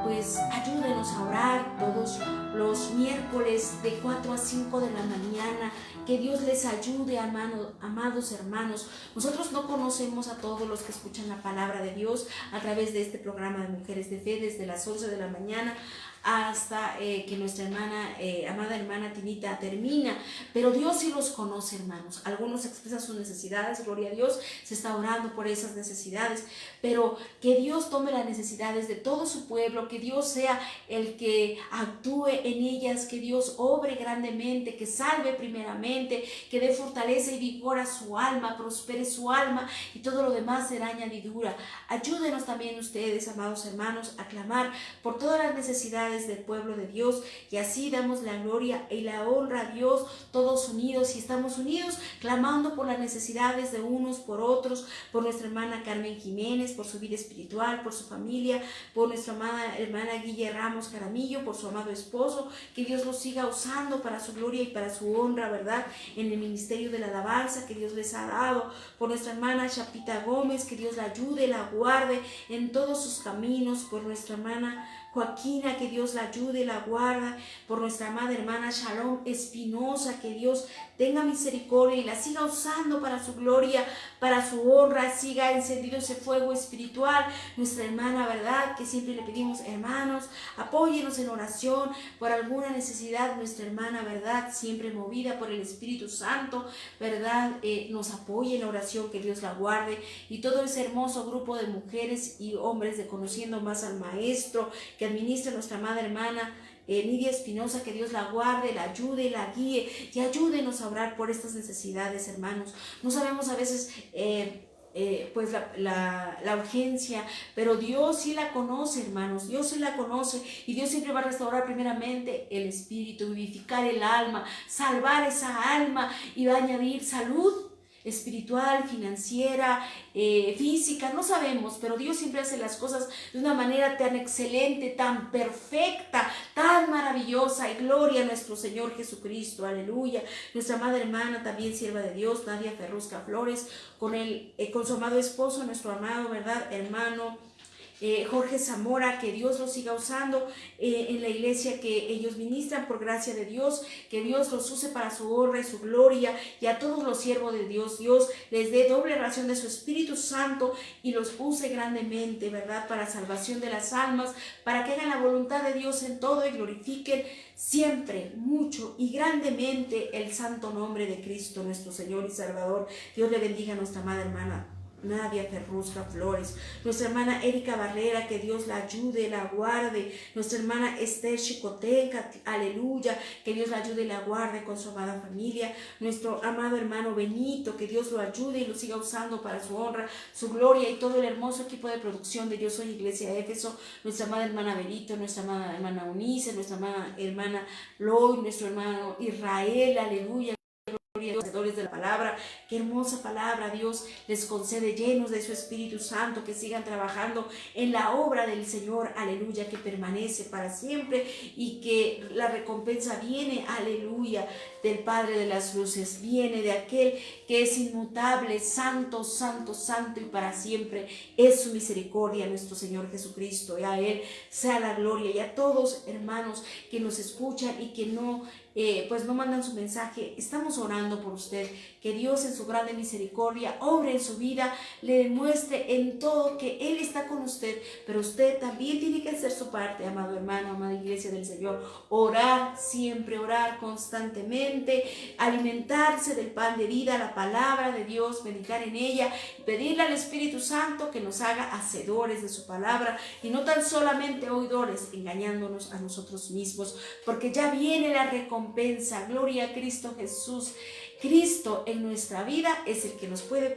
pues ayúdenos a orar todos los miércoles de 4 a 5 de la mañana. Que Dios les ayude, amados hermanos. Nosotros no conocemos a todos los que escuchan la palabra de Dios a través de este programa de Mujeres de Fe, desde las 11 de la mañana hasta que nuestra amada hermana Tinita termina, pero Dios sí los conoce, hermanos. Algunos expresan sus necesidades, gloria a Dios, se está orando por esas necesidades, pero que Dios tome las necesidades de todo su pueblo, que Dios sea el que actúe en ellas, que Dios obre grandemente, que salve primeramente, que dé fortaleza y vigor a su alma, prospere su alma, y todo lo demás será añadidura. Ayúdenos también ustedes, amados hermanos, a clamar por todas las necesidades del pueblo de Dios, y así damos la gloria y la honra a Dios, todos unidos, y estamos unidos clamando por las necesidades de unos por otros, por nuestra hermana Carmen Jiménez, por su vida espiritual, por su familia, por nuestra amada hermana Guille Ramos Caramillo, por su amado esposo, que Dios los siga usando para su gloria y para su honra, ¿verdad? En el ministerio de la alabanza que Dios les ha dado, por nuestra hermana Chapita Gómez, que Dios la ayude, la guarde en todos sus caminos, por nuestra hermana Joaquina, que Dios la ayude, la guarda, por nuestra amada hermana Shalom Espinosa, que Dios tenga misericordia y la siga usando para su gloria, para su honra, siga encendido ese fuego espiritual. Nuestra hermana, ¿verdad? Que siempre le pedimos, hermanos, apóyenos en oración por alguna necesidad. Nuestra hermana, ¿verdad? Siempre movida por el Espíritu Santo, ¿verdad? Nos apoye en la oración, que Dios la guarde, y todo ese hermoso grupo de mujeres y hombres de Conociendo Más al Maestro, que administra nuestra amada hermana Nidia Espinosa, que Dios la guarde, la ayude, la guíe, y ayúdenos a orar por estas necesidades, hermanos. No sabemos a veces pues la urgencia, pero Dios sí la conoce, hermanos. Dios sí la conoce, y Dios siempre va a restaurar primeramente el espíritu, vivificar el alma, salvar esa alma, y va a añadir salud espiritual, financiera, física, no sabemos, pero Dios siempre hace las cosas de una manera tan excelente, tan perfecta, tan maravillosa, y gloria a nuestro Señor Jesucristo, aleluya. Nuestra amada hermana, también sierva de Dios, Nadia Ferrusca Flores, con su amado esposo, nuestro amado, ¿verdad?, hermano Jorge Zamora, que Dios los siga usando en la iglesia que ellos ministran, por gracia de Dios, que Dios los use para su honra y su gloria, y a todos los siervos de Dios, Dios les dé doble ración de su Espíritu Santo y los use grandemente, ¿verdad?, para salvación de las almas, para que hagan la voluntad de Dios en todo y glorifiquen siempre, mucho y grandemente el santo nombre de Cristo, nuestro Señor y Salvador. Dios le bendiga a nuestra amada hermana Nadia Ferrusca Flores, nuestra hermana Erika Barrera, que Dios la ayude, la guarde, nuestra hermana Esther Chicoteca, aleluya, que Dios la ayude y la guarde con su amada familia, nuestro amado hermano Benito, que Dios lo ayude y lo siga usando para su honra, su gloria, y todo el hermoso equipo de producción de Yo Soy Iglesia Éfeso, nuestra amada hermana Benito, nuestra amada hermana Unice, nuestra amada hermana Loy, nuestro hermano Israel, aleluya. Hacedores de la palabra, qué hermosa palabra Dios les concede, llenos de su Espíritu Santo, que sigan trabajando en la obra del Señor, aleluya, que permanece para siempre y que la recompensa viene, aleluya, del Padre de las luces, viene de aquel que es inmutable, santo, santo, santo y para siempre es su misericordia, nuestro Señor Jesucristo, y a Él sea la gloria, y a todos hermanos que nos escuchan y que no mandan su mensaje, estamos orando por usted, que Dios en su grande misericordia obre en su vida, le demuestre en todo que Él está con usted, pero usted también tiene que hacer su parte, amado hermano, amada iglesia del Señor, orar siempre, orar constantemente, alimentarse del pan de vida, la palabra de Dios, meditar en ella, pedirle al Espíritu Santo que nos haga hacedores de su palabra y no tan solamente oidores, engañándonos a nosotros mismos, porque ya viene la recompensa. Gloria a Cristo Jesús. Cristo en nuestra vida es el que nos puede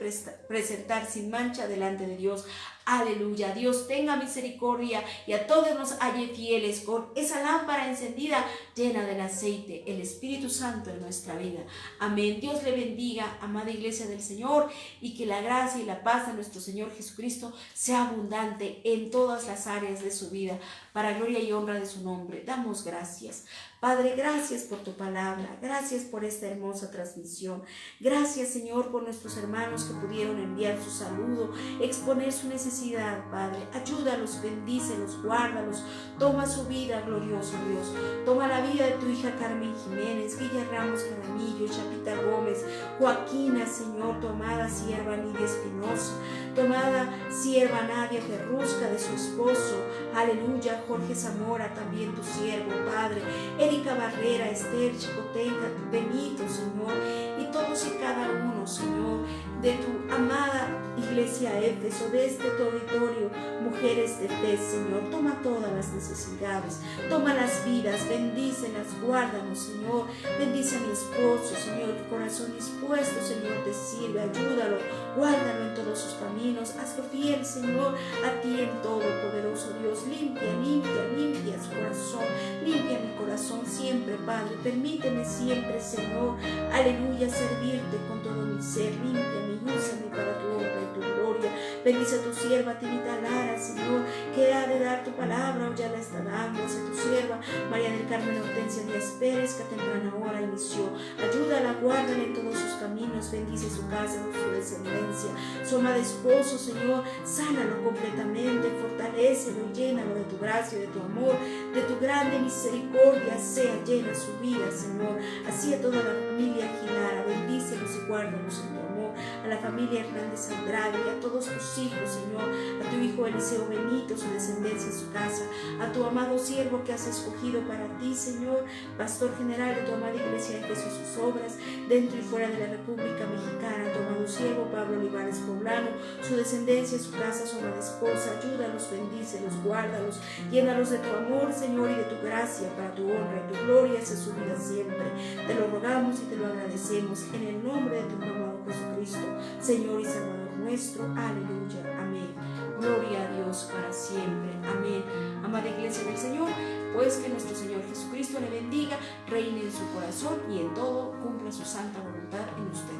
presentar sin mancha delante de Dios. Aleluya. Dios tenga misericordia y a todos nos halle fieles con esa lámpara encendida llena del aceite, el Espíritu Santo en nuestra vida. Amén. Dios le bendiga, amada iglesia del Señor, y que la gracia y la paz de nuestro Señor Jesucristo sea abundante en todas las áreas de su vida, para gloria y honra de su nombre. Damos gracias. Padre, gracias por tu palabra, gracias por esta hermosa transmisión. Gracias, Señor, por nuestros hermanos que pudieron enviar su saludo, exponer su necesidad, Padre. Ayúdalos, bendícelos, guárdalos. Toma su vida, glorioso Dios. Toma la vida de tu hija Carmen Jiménez, Villa Ramos Caramillo, Chapita Gómez, Joaquina, Señor, tu amada sierva Lidia Espinosa, tu amada sierva Nadia Ferrusca, de su esposo, aleluya, Jorge Zamora, también tu siervo, Padre, Erika Barrera, Esther Chicotenca, Benito, Señor, y todos y cada uno, Señor, de tu amada iglesia Éfeso, de este tu auditorio, mujeres de fe, Señor. Toma todas las necesidades, toma las vidas, bendícelas, guárdanos, Señor. Bendice a mi esposo, Señor, tu corazón dispuesto, Señor, te sirve, ayúdalo, guárdalo en todos sus caminos, hazlo fiel, Señor, a ti en todo, poderoso Dios. Limpia, limpia, limpia su corazón, limpia mi corazón siempre, Padre. Permíteme siempre, Señor, aleluya, servirte con todo mi ser. Límpiame y úsame para tu honra y tu gloria. Bendice a tu sierva Tinita Lara, Señor, que ha de dar tu palabra o ya la está dando. Hace tu sierva María del Carmen Hortensia Díaz Pérez, que a temprana hora inició. Ayúdala, guárdala en todos sus caminos. Bendice su casa, su descendencia, su amado esposo, Señor. Sánalo completamente, fortalécelo y llénalo de tu gracia, de tu amor, de tu grande misericordia. Sea llena su vida, Señor. Así a toda la familia Gilara, bendícelos y guárdalos en tu amor. A la familia Hernández Andrade y a todos tus hijos, Señor. A tu hijo Eliseo Benito, su descendencia y su casa. A tu amado siervo que has escogido para ti, Señor, pastor general de tu amada iglesia de Jesús, sus obras, dentro y fuera de la República Mexicana. A tu amado siervo Pablo Olivares Poblano, su descendencia, su casa, su amada esposa. Ayúdalos, bendícelos, guárdalos, llénalos de tu amor, Señor, y de tu gracia, para tu honra y tu gloria sea su vida siempre. Te lo rogamos y te lo agradecemos en el nombre de tu amado Jesucristo, Señor y Salvador nuestro. Aleluya. Amén. Gloria a Dios para siempre. Amén. Amada iglesia del Señor, pues que nuestro Señor Jesucristo le bendiga, reine en su corazón y en todo cumpla su santa voluntad en usted.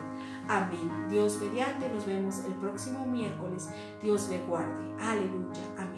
Amén. Dios mediante, nos vemos el próximo miércoles. Dios le guarde. Aleluya. Amén.